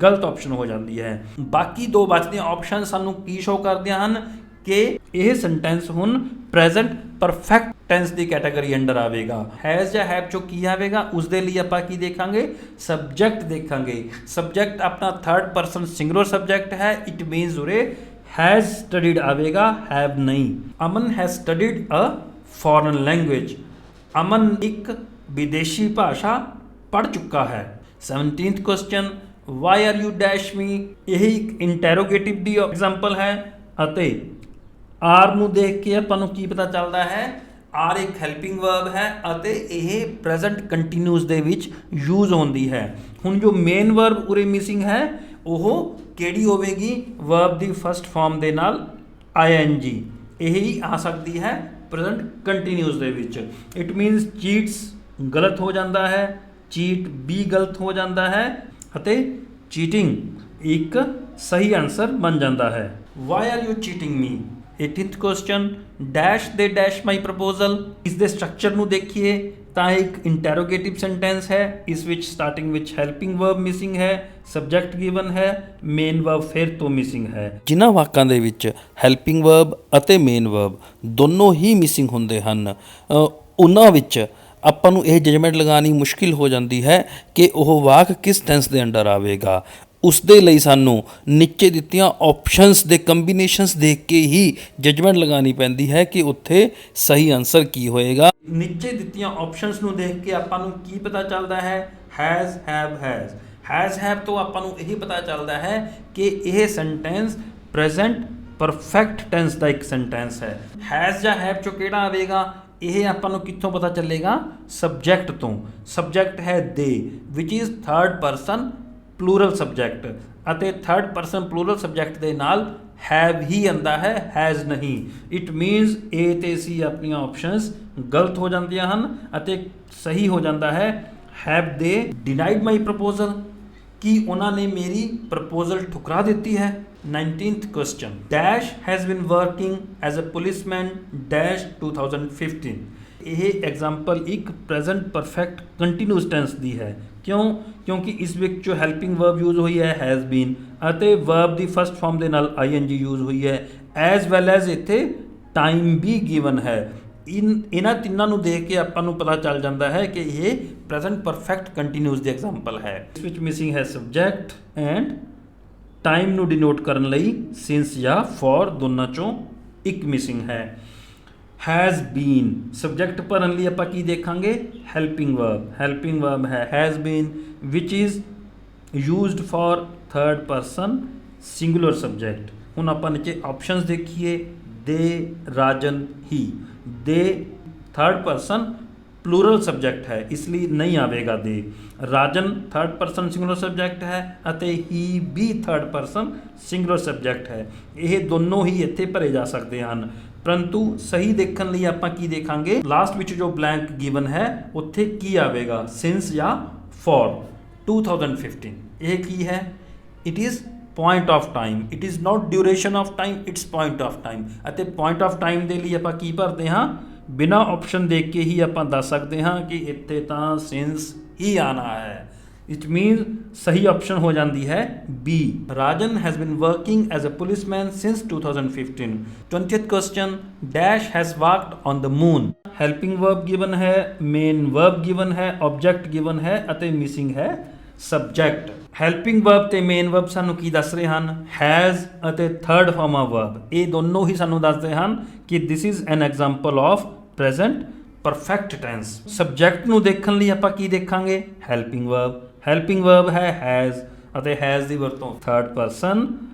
ਗਲਤ ਆਪਸ਼ਨ ਹੋ ਜਾਂਦੀ ਹੈ ਬਾਕੀ ਦੋ ਬਚਦੀਆਂ ਆਪਸ਼ਨ ਸਾਨੂੰ ਕੀ ਸ਼ੋ ਕਰਦੀਆਂ ਹਨ ਕਿ ਇਹ ਸੈਂਟੈਂਸ ਹੁਣ ਪ੍ਰੈਜ਼ੈਂਟ ਪਰਫੈਕਟ ਟੈਂਸ ਦੀ ਕੈਟਾਗਰੀ ਅੰਡਰ ਆਵੇਗਾ ਹੈਜ਼ ਜਾਂ ਹੈਵ ਚੋਂ ਕੀ ਆਵੇਗਾ ਉਸ ਦੇ ਲਈ ਆਪਾਂ ਕੀ ਦੇਖਾਂਗੇ ਸਬਜੈਕਟ ਦੇਖਾਂਗੇ ਸਬਜੈਕਟ ਆਪਣਾ ਥਰਡ ਪਰਸਨ ਸਿੰਗੂਲਰ ਸਬਜੈਕਟ ਹੈ ਇਟ ਮੀਨਸ ਉਰੇ ਹੈਜ਼ ਸਟੱਡੀਡ ਆਵੇਗਾ ਹੈਵ ਨਹੀਂ Aman has studied a foreign language Aman ਇੱਕ ਵਿਦੇਸ਼ੀ ਭਾਸ਼ਾ ਪੜ੍ਹ ਚੁੱਕਾ ਹੈ 17th question why are you dash me ਇਹ ਇੱਕ ਇੰਟੈਰੋਗੇਟਿਵ ਦੀ ਐਗਜ਼ਾਮਪਲ ਹੈ ਅਤੇ ਆਰ ਨੂੰ ਦੇਖ ਕੇ ਆਪਾਂ ਨੂੰ ਕੀ ਪਤਾ ਚੱਲਦਾ ਹੈ ਆਰ ਇੱਕ ਹੈਲਪਿੰਗ ਵਰਬ ਹੈ ਅਤੇ ਇਹ ਪ੍ਰੈਜ਼ੈਂਟ ਕੰਟੀਨਿਊਸ ਦੇ ਵਿੱਚ ਯੂਜ਼ ਹੁੰਦੀ ਹੈ ਹੁਣ ਜੋ ਮੇਨ ਵਰਬ ਉਰੇ ਮਿਸਿੰਗ ਹੈ ਉਹ ਕਿਹੜੀ ਹੋਵੇਗੀ ਵਰਬ ਦੀ ਫਸਟ ਫਾਰਮ ਦੇ ਨਾਲ ing ਇਹ ਹੀ ਆ ਸਕਦੀ ਹੈ ਪ੍ਰੈਜ਼ੈਂਟ ਕੰਟੀਨਿਊਸ ਦੇ ਵਿੱਚ ਇਟ ਮੀਨਸ ਚੀਟਸ ਗਲਤ ਹੋ ਜਾਂਦਾ ਹੈ ਚੀਟ ਵੀ ਗਲਤ ਹੋ ਜਾਂਦਾ ਹੈ ਅਤੇ ਚੀਟਿੰਗ ਇੱਕ ਸਹੀ ਆਨਸਰ ਬਣ ਜਾਂਦਾ ਹੈ Y are you cheating me 18th question dash ਦੇ dash my proposal ਇਸ ਦੇ ਸਟਰਕਚਰ ਨੂੰ ਦੇਖੀਏ ਤਾਂ ਇੱਕ ਇੰਟਰੋਗੇਟਿਵ ਸੈਂਟੈਂਸ ਹੈ ਇਸ ਵਿੱਚ ਸਟਾਰਟਿੰਗ ਵਿੱਚ ਹੈਲਪਿੰਗ ਵਰਬ ਮਿਸਿੰਗ ਹੈ ਸਬਜੈਕਟ ਗਿਵਨ ਹੈ ਮੇਨ ਵਰਬ ਫਿਰ ਤੋਂ ਮਿਸਿੰਗ ਹੈ ਜਿਨ੍ਹਾਂ ਵਾਕਾਂ ਦੇ ਵਿੱਚ ਹੈਲਪਿੰਗ ਵਰਬ ਅਤੇ ਮੇਨ ਵਰਬ ਦੋਨੋਂ ਹੀ ਮਿਸਿੰਗ ਹੁੰਦੇ ਹਨ ਉਹਨਾਂ ਵਿੱਚ ਆਪਾਂ ਨੂੰ ਇਹ ਜਜਮੈਂਟ ਲਗਾਉਣੀ ਮੁਸ਼ਕਿਲ ਹੋ ਜਾਂਦੀ ਹੈ ਕਿ ਉਹ ਵਾਕ ਕਿਸ ਟੈਂਸ ਦੇ ਅੰਡਰ ਆਵੇਗਾ ਉਸ ਦੇ ਲਈ ਸਾਨੂੰ ਨੀਚੇ ਦਿੱਤੀਆਂ ਆਪਸ਼ਨਸ ਦੇ ਕੰਬੀਨੇਸ਼ਨਸ ਦੇਖ ਕੇ ਹੀ ਜਜਮੈਂਟ ਲਗਾਉਣੀ ਪੈਂਦੀ ਹੈ ਕਿ ਉੱਥੇ ਸਹੀ ਆਨਸਰ ਕੀ ਹੋਏਗਾ ਨੀਚੇ ਦਿੱਤੀਆਂ ਆਪਸ਼ਨਸ ਨੂੰ ਦੇਖ ਕੇ ਆਪਾਂ ਨੂੰ ਕੀ ਪਤਾ ਚੱਲਦਾ ਹੈ ਹੈਜ਼ ਹੈਵ ਤੋਂ ਆਪਾਂ ਨੂੰ ਇਹ ਪਤਾ ਚੱਲਦਾ ਹੈ ਕਿ ਇਹ ਸੈਂਟੈਂਸ ਪ੍ਰੈਜ਼ੈਂਟ ਪਰਫੈਕਟ ਟੈਂਸ ਦਾ ਇੱਕ ਸੈਂਟੈਂਸ ਹੈ ਹੈਜ਼ ਜਾਂ ਹੈਵ ਚੋਂ ਕਿਹੜਾ ਆਵੇਗਾ ਇਹ ਆਪਾਂ ਨੂੰ ਕਿੱਥੋਂ ਪਤਾ ਚੱਲੇਗਾ ਸਬਜੈਕਟ ਤੋਂ ਸਬਜੈਕਟ ਹੈ ਦੇ ਵਿਚ is third person plural subject ਅਤੇ ਥਰਡ ਪਰਸਨ ਪਲੂਰਲ ਸਬਜੈਕਟ ਦੇ ਨਾਲ ਹੈਵ ਹੀ ਆਉਂਦਾ ਹੈ ਹੈਜ਼ ਨਹੀਂ ਇਟ ਮੀਨਸ ਏ ਤੇ ਸੀ ਆਪਣੀਆਂ ਆਪਸ਼ਨਸ ਗਲਤ ਹੋ ਜਾਂਦੀਆਂ ਹਨ ਅਤੇ ਸਹੀ ਹੋ ਜਾਂਦਾ ਹੈ ਹੈਵ ਦੇ ਡਿਨਾਈਡ ਮਾਈ ਪ੍ਰਪੋਜ਼ਲ ਕੀ ਉਹਨਾਂ ਨੇ ਮੇਰੀ ਪ੍ਰਪੋਜ਼ਲ ਠੁਕਰਾ ਦਿੱਤੀ ਹੈ 19th question dash has been working as a policeman dash 2015 ਇਹ ਐਗਜ਼ਾਮਪਲ ਇੱਕ ਪ੍ਰੈਜ਼ੈਂਟ ਪਰਫੈਕਟ ਕੰਟੀਨਿਊਸ ਟੈਂਸ ਦੀ ਹੈ ਕਿਉਂ ਕਿਉਂਕਿ ਇਸ ਵਿੱਚ ਜੋ ਹੈਲਪਿੰਗ ਵਰਬ ਯੂਜ਼ ਹੋਈ ਹੈ ਹੈਜ਼ ਬੀਨ ਅਤੇ ਵਰਬ ਦੀ ਫਸਟ ਫਾਰਮ ਦੇ ਨਾਲ ing ਯੂਜ਼ ਹੋਈ ਹੈ ਐਜ਼ ਵੈਲ ਐਜ਼ ਇੱਥੇ ਟਾਈਮ ਵੀ ਗਿਵਨ ਹੈ ਇਹਨਾਂ ਤਿੰਨਾਂ ਨੂੰ ਦੇਖ ਕੇ ਆਪਾਂ ਨੂੰ ਪਤਾ ਚੱਲ ਜਾਂਦਾ ਹੈ ਕਿ ਇਹ ਪ੍ਰੈਜ਼ੈਂਟ ਪਰਫੈਕਟ ਕੰਟੀਨਿਊਸ ਦੀ ਐਗਜ਼ਾਮਪਲ ਹੈ ਇਸ ਵਿੱਚ ਮਿਸਿੰਗ ਹੈ ਸਬਜੈਕਟ ਐਂਡ ਟਾਈਮ ਨੂੰ ਡਿਨੋਟ ਕਰਨ ਲਈ ਸਿੰਸ ਜਾਂ ਫॉर ਦੋਨਾਂ ਚੋਂ ਇੱਕ ਮਿਸਿੰਗ ਹੈ हैज़ बीन सब्जेक्ट भरन लिए आप की देखांगे हैल्पिंग वर्ब है has been which is used for third person singular subject हुण आप नीचे ऑप्शंस देखिए they Rajan he they third person plural subject ਹੈ, ਇਸ ਲਈ ਨਹੀਂ ਆਵੇਗਾ they. Rajan third person singular subject ਹੈ ਅਤੇ ਹੀ ਵੀ ਥਰਡ ਪਰਸਨ ਸਿੰਗੂਲਰ ਸਬਜੈਕਟ ਹੈ। ਇਹ ਦੋਨੋਂ ਹੀ ਇੱਥੇ ਭਰੇ ਜਾ ਸਕਦੇ ਹਨ, ਪਰੰਤੂ ਸਹੀ ਦੇਖਣ ਲਈ ਆਪਾਂ ਕੀ ਦੇਖਾਂਗੇ, ਲਾਸਟ ਵਿੱਚ ਜੋ ਬਲੈਂਕ ਗਿਵਨ ਹੈ ਉੱਥੇ ਕੀ ਆਵੇਗਾ, ਸਿੰਸ ਜਾਂ ਫॉर 2015। ਇਹ ਕੀ ਹੈ, it is point of time, it is not duration of time, it's point of time। ਅਤੇ point of time ਦੇ ਲਈ ਆਪਾਂ ਕੀ ਭਰਦੇ ਹਾਂ, ਬਿਨਾਂ ਆਪਸ਼ਨ ਦੇਖ ਕੇ ਹੀ ਆਪਾਂ ਦੱਸ ਸਕਦੇ ਹਾਂ ਕਿ ਇੱਥੇ ਤਾਂ since ਹੀ ਆਣਾ ਹੈ। ਇਟ ਮੀਨਸ ਸਹੀ ਆਪਸ਼ਨ ਹੋ ਜਾਂਦੀ ਹੈ B। Rajan has been working as a policeman since 2015। 20th question, dash has walked on the moon। Helping verb given ਹੈ, ਮੇਨ ਵਰਬ ਗਿਵਨ ਹੈ, ਆਬਜੈਕਟ ਗਿਵਨ ਹੈ ਅਤੇ ਮਿਸਿੰਗ ਹੈ ਸਬਜੈਕਟ। ਹੈਲਪਿੰਗ ਵਰਬ ਤੇ ਮੇਨ ਵਰਬ ਸਾਨੂੰ ਕੀ ਦੱਸ ਰਹੇ ਹਨ, ਹੈਜ਼ ਅਤੇ ਥਰਡ ਫਾਰਮ ਆਫ ਵਰਬ। ਇਹ ਦੋਨੋਂ ਹੀ ਸਾਨੂੰ ਦੱਸਦੇ ਹਨ ਕਿ this is an example of present perfect tense. Subject ਨੂੰ ਦੇਖਣ ਲਈ ਆਪਾਂ ਕੀ ਦੇਖਾਂਗੇ, ਹੈਲਪਿੰਗ ਵਰਬ। ਹੈਲਪਿੰਗ ਵਰਬ ਹੈ ਹੈਜ਼ ਅਤੇ ਹੈਜ਼ ਦੀ ਵਰਤੋਂ ਥਰਡ ਪਰਸਨ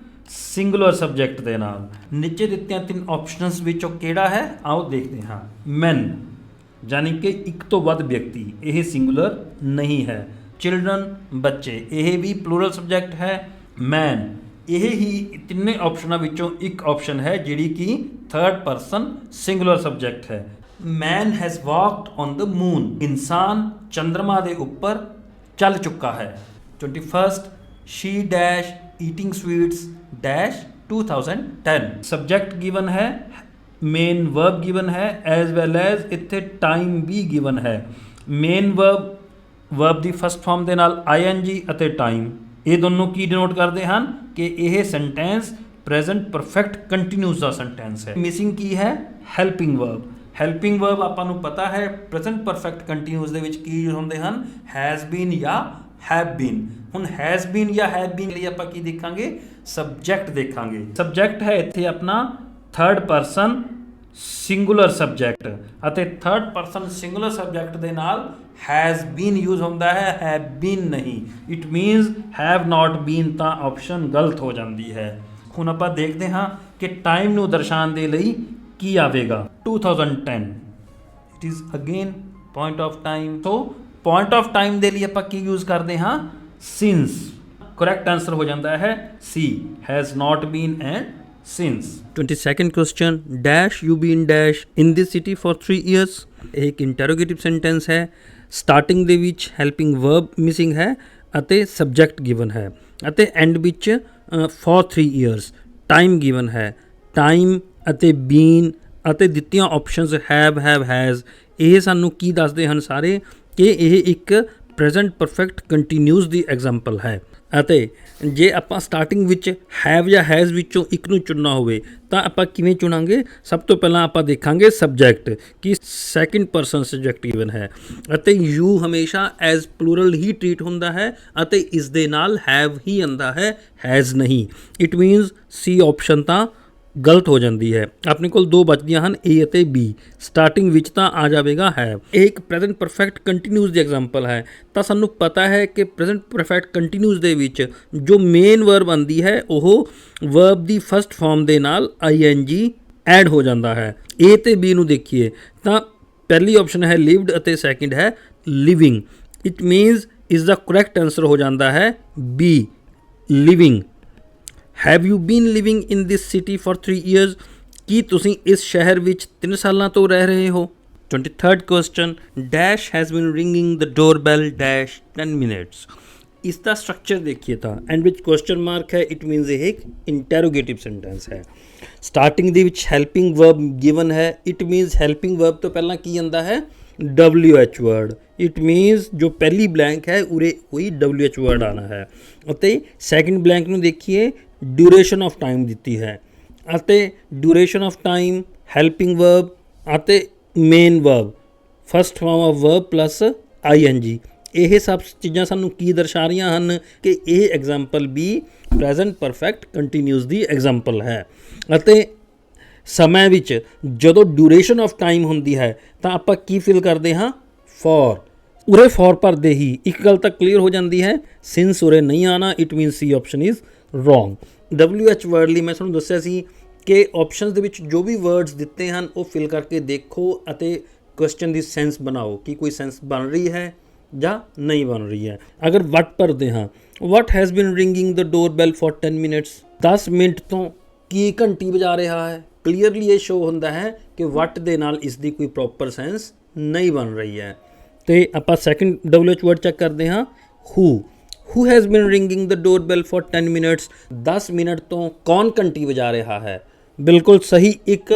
ਸਿੰਗੂਲਰ ਸਬਜੈਕਟ ਦੇ ਨਾਲ। ਨੀਚੇ ਦਿੱਤੀਆਂ ਤਿੰਨ ਆਪਸ਼ਨਸ ਵਿੱਚੋਂ ਕਿਹੜਾ ਹੈ, ਆਓ ਦੇਖਦੇ ਹਾਂ। ਮੈਨ ਯਾਨੀ ਕਿ ਇੱਕ ਤੋਂ ਵੱਧ ਵਿਅਕਤੀ, ਇਹ ਸਿੰਗੂਲਰ ਨਹੀਂ ਹੈ। ਚਿਲਡਰਨ ਬੱਚੇ, ਇਹ ਵੀ ਪਲੂਰਲ ਸਬਜੈਕਟ ਹੈ। ਮੈਨ, ਇਹ ਹੀ ਤਿੰਨੇ ਆਪਸ਼ਨਾਂ ਵਿੱਚੋਂ ਇੱਕ ਆਪਸ਼ਨ ਹੈ ਜਿਹੜੀ ਕਿ ਥਰਡ ਪਰਸਨ ਸਿੰਗੂਲਰ ਸਬਜੈਕਟ ਹੈ। Man has walked on the moon, ਇਨਸਾਨ ਚੰਦਰਮਾ ਦੇ ਉੱਪਰ ਚੱਲ ਚੁੱਕਾ ਹੈ। 21st, she dash eating sweets dash 2010। Subject given ਹੈ, ਮੇਨ ਵਰਬ ਗਿਵਨ ਹੈ, ਐਜ਼ ਵੈਲ ਐਜ਼ ਇੱਥੇ ਟਾਈਮ ਵੀ ਗਿਵਨ ਹੈ। ਮੇਨ ਵਰਬ ਦੀ ਫਸਟ ਫਾਰਮ ਦੇ ਨਾਲ ING ਅਤੇ ਟਾਈਮ, ਇਹ ਦੋਨੋਂ ਕੀ ਡਿਨੋਟ ਕਰਦੇ ਹਨ ਕਿ ਇਹ ਸੈਂਟੈਂਸ ਪ੍ਰੈਜ਼ੈਂਟ ਪਰਫੈਕਟ ਕੰਟੀਨਿਊਸ ਦਾ ਸੈਂਟੈਂਸ ਹੈ। ਮਿਸਿੰਗ ਕੀ ਹੈ, ਹੈਲਪਿੰਗ ਵਰਬ। ਹੈਲਪਿੰਗ ਵਰਬ ਆਪਾਂ ਨੂੰ ਪਤਾ ਹੈ ਪ੍ਰੈਜ਼ੈਂਟ ਪਰਫੈਕਟ ਕੰਟੀਨਿਊਸ ਦੇ ਵਿੱਚ ਕੀ ਯੂਜ਼ ਹੁੰਦੇ ਹਨ, ਹੈਜ਼ ਬੀਨ ਜਾਂ ਹੈਵ ਬੀਨ। ਹੁਣ ਹੈਜ਼ ਬੀਨ ਜਾਂ ਹੈਵ ਬੀਨ ਲਈ ਆਪਾਂ ਕੀ ਦੇਖਾਂਗੇ, ਸਬਜੈਕਟ ਦੇਖਾਂਗੇ। ਸਬਜੈਕਟ ਹੈ ਇੱਥੇ ਆਪਣਾ ਥਰਡ ਪਰਸਨ ਸਿੰਗੂਲਰ ਸਬਜੈਕਟ ਅਤੇ ਥਰਡ ਪਰਸਨ ਸਿੰਗੂਲਰ ਸਬਜੈਕਟ ਦੇ ਨਾਲ ਹੈਜ਼ ਬੀਨ ਯੂਜ਼ ਹੁੰਦਾ ਹੈ, ਹੈਵ ਬੀਨ ਨਹੀਂ। ਇਟ ਮੀਨਸ ਹੈਵ ਨਾਟ ਬੀਨ ਤਾਂ ਆਪਸ਼ਨ ਗਲਤ ਹੋ ਜਾਂਦੀ ਹੈ। ਹੁਣ ਆਪਾਂ ਦੇਖਦੇ ਹਾਂ ਕਿ ਟਾਈਮ ਨੂੰ ਦਰਸਾਉਣ ਦੇ ਲਈ ਕੀ ਆਵੇਗਾ, 2010। It is again point of time. So point of time ਦੇ ਲਈ ਆਪਾਂ ਕੀ ਯੂਜ਼ ਕਰਦੇ ਹਾਂ, ਸਿੰਸ। ਕਰੈਕਟ ਆਂਸਰ ਹੋ ਜਾਂਦਾ ਹੈ C, has not been and since। 22nd question, dash you been dash in this city for 3 years। ਇਹ ਇੱਕ ਇੰਟਰੋਗੇਟਿਵ ਸੈਂਟੈਂਸ ਹੈ। ਸਟਾਰਟਿੰਗ ਦੇ ਵਿੱਚ ਹੈਲਪਿੰਗ ਵਰਬ ਮਿਸਿੰਗ ਹੈ ਅਤੇ ਸਬਜੈਕਟ ਗਿਵਨ ਹੈ ਅਤੇ ਐਂਡ ਵਿੱਚ for 3 years ਟਾਈਮ ਗਿਵਨ ਹੈ। ਟਾਈਮ ਅਤੇ ਬੀਨ ਅਤੇ ਦਿੱਤੀਆਂ ਆਪਸ਼ਨਸ ਹੈਵ, ਹੈਜ਼, ਇਹ ਸਾਨੂੰ ਕੀ ਦੱਸਦੇ ਹਨ ਸਾਰੇ, ਕਿ ਇਹ ਇੱਕ ਪ੍ਰੈਜ਼ੈਂਟ ਪਰਫੈਕਟ ਕੰਟੀਨਿਊਸ ਦੀ ਐਗਜ਼ਾਮਪਲ ਹੈ। ਅਤੇ ਜੇ ਆਪਾਂ ਸਟਾਰਟਿੰਗ ਵਿੱਚ ਹੈਵ ਜਾਂ ਹੈਜ਼ ਵਿੱਚੋਂ ਇੱਕ ਨੂੰ ਚੁਣਨਾ ਹੋਵੇ ਤਾਂ ਆਪਾਂ ਕਿਵੇਂ ਚੁਣਾਂਗੇ, ਸਭ ਤੋਂ ਪਹਿਲਾਂ ਆਪਾਂ ਦੇਖਾਂਗੇ ਸਬਜੈਕਟ ਕਿ ਸੈਕਿੰਡ ਪਰਸਨ ਸਬਜੈਕਟ ਗਿਵਨ ਹੈ ਅਤੇ ਯੂ ਹਮੇਸ਼ਾ ਐਜ਼ ਪਲੂਰਲ ਹੀ ਟਰੀਟ ਹੁੰਦਾ ਹੈ ਅਤੇ ਇਸ ਦੇ ਨਾਲ ਹੈਵ ਹੀ ਆਉਂਦਾ ਹੈ, ਹੈਜ਼ ਨਹੀਂ। ਇਟ ਮੀਨਸ C ਆਪਸ਼ਨ ਤਾਂ ਗਲਤ ਹੋ ਜਾਂਦੀ ਹੈ। ਆਪਣੇ ਕੋਲ ਦੋ ਬਚਦੀਆਂ ਹਨ, A ਅਤੇ B। ਸਟਾਰਟਿੰਗ ਵਿੱਚ ਤਾਂ ਆ ਜਾਵੇਗਾ ਹੈਵ। ਇਹ ਇੱਕ ਪ੍ਰੈਜ਼ੈਂਟ ਪਰਫੈਕਟ ਕੰਟੀਨਿਊਸ ਦੀ ਐਗਜ਼ਾਮਪਲ ਹੈ ਤਾਂ ਸਾਨੂੰ ਪਤਾ ਹੈ ਕਿ ਪ੍ਰੈਜ਼ੈਂਟ ਪਰਫੈਕਟ ਕੰਟੀਨਿਊਸ ਦੇ ਵਿੱਚ ਜੋ ਮੇਨ ਵਰਬ ਆਉਂਦੀ ਹੈ ਉਹ ਵਰਬ ਦੀ ਫਸਟ ਫਾਰਮ ਦੇ ਨਾਲ ING ਐਡ ਹੋ ਜਾਂਦਾ ਹੈ। A ਤੇ B ਨੂੰ ਦੇਖੀਏ ਤਾਂ ਪਹਿਲੀ ਆਪਸ਼ਨ ਹੈ ਲਿਵਡ ਅਤੇ ਸੈਕਿੰਡ ਹੈ ਲਿਵਿੰਗ। ਇਟ ਮੀਨਸ ਇਸ ਦਾ ਕਰੈਕਟ ਆਂਸਰ ਹੋ ਜਾਂਦਾ ਹੈ B, living. Have you been living in this city for 3 years। ਕੀ ਤੁਸੀਂ ਇਸ ਸ਼ਹਿਰ ਵਿੱਚ 3 ਸਾਲਾਂ ਤੋਂ ਰਹਿ ਰਹੇ ਹੋ। 23rd question, dash has been ringing the doorbell dash 10 minutes। ਇਸ ਦਾ ਸਟਰਕਚਰ ਦੇਖੀਏ ਤਾਂ ਐਂਡ ਵਿੱਚ ਕੁਐਸਚਨ ਮਾਰਕ ਹੈ। ਇਟ ਮੀਨਸ ਇਹ ਇੱਕ ਇੰਟਰੋਗੇਟਿਵ ਸੈਂਟੈਂਸ ਹੈ। ਸਟਾਰਟਿੰਗ ਦੇ ਵਿੱਚ ਹੈਲਪਿੰਗ ਵਰਬ ਗਿਵਨ ਹੈ। ਇਟ ਮੀਨਸ ਹੈਲਪਿੰਗ ਵਰਬ ਤੋਂ ਪਹਿਲਾਂ ਕੀ ਆਉਂਦਾ ਹੈ, WH ਵਰਡ। ਇਟ ਮੀਨਸ ਜੋ ਪਹਿਲੀ ਬਲੈਂਕ ਹੈ ਉਰੇ ਕੋਈ WH ਵਰਡ ਆਉਣਾ ਹੈ। ਅਤੇ ਸੈਕਿੰਡ ਬਲੈਂਕ ਨੂੰ ਦੇਖੀਏ, ਡਿਊਰੇਸ਼ਨ ਆਫ ਟਾਈਮ ਦਿੱਤੀ ਹੈ ਅਤੇ duration of time helping verb ਅਤੇ main verb first form of verb plus ING। ਇਹ ਸਭ ਚੀਜ਼ਾਂ ਸਾਨੂੰ ਕੀ ਦਰਸਾ ਰਹੀਆਂ ਹਨ ਕਿ ਇਹ ਐਗਜ਼ਾਮਪਲ ਵੀ ਪ੍ਰੈਜ਼ੈਂਟ ਪਰਫੈਕਟ ਕੰਟੀਨਿਊਸ ਦੀ ਐਗਜ਼ਾਮਪਲ ਹੈ। ਅਤੇ ਸਮੇਂ ਵਿੱਚ ਜਦੋਂ ਡਿਊਰੇਸ਼ਨ ਆਫ ਟਾਈਮ ਹੁੰਦੀ ਹੈ ਤਾਂ ਆਪਾਂ ਕੀ ਫਿਲ ਕਰਦੇ ਹਾਂ, ਫॉर। ਉਰੇ ਫॉर ਭਰਦੇ ਹੀ ਇੱਕ ਗੱਲ ਤਾਂ ਕਲੀਅਰ ਹੋ ਜਾਂਦੀ ਹੈ, ਸਿੰਸ ਉਰੇ ਨਹੀਂ ਆਉਣਾ। It means C option is wrong. WH word ਲਈ ਮੈਂ ਤੁਹਾਨੂੰ ਦੱਸਿਆ ਸੀ ਕਿ ਆਪਸ਼ਨਸ ਦੇ ਵਿੱਚ ਜੋ ਵੀ ਵਰਡਸ ਦਿੱਤੇ ਹਨ ਉਹ ਫਿਲ ਕਰਕੇ ਦੇਖੋ ਅਤੇ ਕੁਐਸਚਨ ਦੀ ਸੈਂਸ ਬਣਾਓ ਕਿ ਕੋਈ ਸੈਂਸ ਬਣ ਰਹੀ ਹੈ ਜਾਂ ਨਹੀਂ ਬਣ ਰਹੀ ਹੈ। ਅਗਰ ਵਟ ਭਰਦੇ ਹਾਂ, what has been ringing the doorbell for 10 minutes, 10 minute ਤੋਂ ਕੀ ਘੰਟੀ ਵਜਾ ਰਿਹਾ ਹੈ। ਕਲੀਅਰਲੀ ਇਹ ਸ਼ੋ ਹੁੰਦਾ ਹੈ ਕਿ ਵਟ ਦੇ ਨਾਲ ਇਸ ਦੀ ਕੋਈ ਪ੍ਰੋਪਰ ਸੈਂਸ ਨਹੀਂ ਬਣ ਰਹੀ ਹੈ। ਤੇ ਆਪਾਂ ਸੈਕੰਡ WH ਵਰਡ ਚੈੱਕ ਕਰਦੇ ਹਾਂ, who has been ringing the doorbell for 10 minutes, 10 minute ਤੋਂ ਕੌਣ ਘੰਟੀ ਵਜਾ ਰਿਹਾ ਹੈ। ਬਿਲਕੁਲ ਸਹੀ ਇੱਕ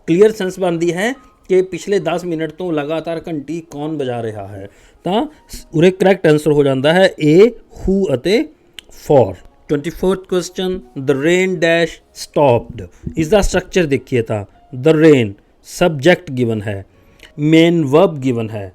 ਕਲੀਅਰ ਸੈਂਸ ਬਣਦੀ ਹੈ ਕਿ ਪਿਛਲੇ 10 ਮਿੰਟ ਤੋਂ ਲਗਾਤਾਰ ਘੰਟੀ ਕੌਣ ਵਜਾ ਰਿਹਾ ਹੈ। ਤਾਂ ਉਰੇ ਕਰੈਕਟ ਆਨਸਰ ਹੋ ਜਾਂਦਾ ਹੈ ਏ, ਹੂ ਅਤੇ for. 24th question, the rain dash stopped, ਇਸ ਦਾ ਸਟਰਕਚਰ ਦੇਖੀਏ ਤਾਂ ਦ ਰੇਨ ਸਬਜੈਕਟ ਗਿਵਨ ਹੈ, ਮੇਨ ਵਰਬ ਗਿਵਨ ਹੈ,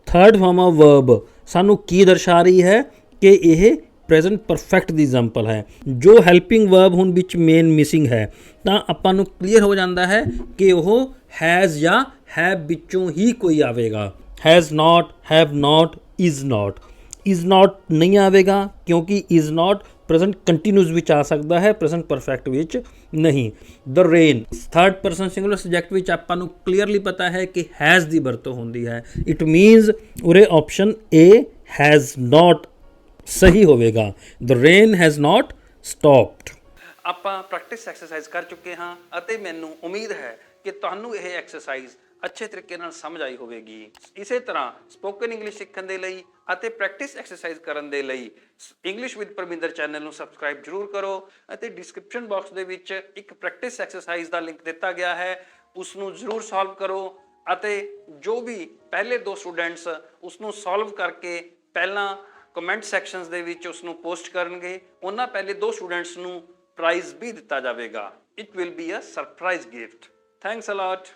ਥਰਡ ਫਾਰਮ ਆਫ ਵਰਬ ਸਾਨੂੰ ਕੀ ਦਰਸਾ ਰਹੀ ਹੈ ਕਿ ਇਹ ਪ੍ਰੈਜ਼ੈਂਟ ਪਰਫੈਕਟ ਦੀ ਐਗਜ਼ਾਮਪਲ ਹੈ। ਜੋ ਹੈਲਪਿੰਗ ਵਰਬ ਹੁਣ ਵਿੱਚ ਮੇਨ ਮਿਸਿੰਗ ਹੈ ਤਾਂ ਆਪਾਂ ਨੂੰ ਕਲੀਅਰ ਹੋ ਜਾਂਦਾ ਹੈ ਕਿ ਉਹ ਹੈਜ਼ ਜਾਂ ਹੈਵ ਵਿੱਚੋਂ ਹੀ ਕੋਈ ਆਵੇਗਾ। Has not, have not, is not. Is not ਨਹੀਂ ਆਵੇਗਾ ਕਿਉਂਕਿ ਇਜ਼ ਨਾਟ ਪ੍ਰੈਜ਼ੈਂਟ ਕੰਟੀਨਿਊਸ ਵਿੱਚ ਆ ਸਕਦਾ ਹੈ, ਪ੍ਰੈਜ਼ੈਂਟ ਪਰਫੈਕਟ ਵਿੱਚ ਨਹੀਂ। The rain third person singular subject ਵਿੱਚ ਆਪਾਂ ਨੂੰ ਕਲੀਅਰਲੀ ਪਤਾ ਹੈ ਕਿ ਹੈਜ਼ ਦੀ ਵਰਤੋਂ ਹੁੰਦੀ ਹੈ। ਇਟ ਮੀਨਸ ਉਰੇ ਆਪਸ਼ਨ ਏ ਹੈਜ਼ ਨਾਟ ਸਹੀ ਹੋਵੇਗਾ। ਦ ਰੇਨ ਹੈਜ਼ ਨਾਟ ਸਟਾਪਡ। ਆਪਾਂ ਪ੍ਰੈਕਟਿਸ ਐਕਸਰਸਾਈਜ਼ ਕਰ ਚੁੱਕੇ ਹਾਂ ਅਤੇ ਮੈਨੂੰ ਉਮੀਦ ਹੈ ਕਿ ਤੁਹਾਨੂੰ ਇਹ ਐਕਸਰਸਾਈਜ਼ ਅੱਛੇ ਤਰੀਕੇ ਨਾਲ ਸਮਝ ਆਈ ਹੋਵੇਗੀ। ਇਸੇ ਤਰ੍ਹਾਂ ਸਪੋਕਨ ਇੰਗਲਿਸ਼ ਸਿੱਖਣ ਦੇ ਲਈ ਅਤੇ ਪ੍ਰੈਕਟਿਸ ਐਕਸਰਸਾਈਜ਼ ਕਰਨ ਦੇ ਲਈ ਇੰਗਲਿਸ਼ ਵਿਦ ਪਰਮਿੰਦਰ ਚੈਨਲ ਨੂੰ ਸਬਸਕ੍ਰਾਈਬ ਜ਼ਰੂਰ ਕਰੋ ਅਤੇ ਡਿਸਕ੍ਰਿਪਸ਼ਨ ਬਾਕਸ ਦੇ ਵਿੱਚ ਇੱਕ ਪ੍ਰੈਕਟਿਸ ਐਕਸਰਸਾਈਜ਼ ਦਾ ਲਿੰਕ ਦਿੱਤਾ ਗਿਆ ਹੈ, ਉਸ ਨੂੰ ਜ਼ਰੂਰ ਸੋਲਵ ਕਰੋ ਅਤੇ ਜੋ ਵੀ ਪਹਿਲੇ 2 ਸਟੂਡੈਂਟਸ ਉਸ ਨੂੰ ਸੋਲਵ ਕਰਕੇ ਪਹਿਲਾਂ ਕਮੈਂਟ ਸੈਕਸ਼ਨਸ ਦੇ ਵਿੱਚ ਉਸ ਨੂੰ ਪੋਸਟ ਕਰਨਗੇ, ਉਹਨਾਂ ਪਹਿਲੇ 2 ਸਟੂਡੈਂਟਸ ਨੂੰ ਪ੍ਰਾਈਜ਼ ਵੀ ਦਿੱਤਾ ਜਾਵੇਗਾ। It will be a surprise gift. Thanks a lot.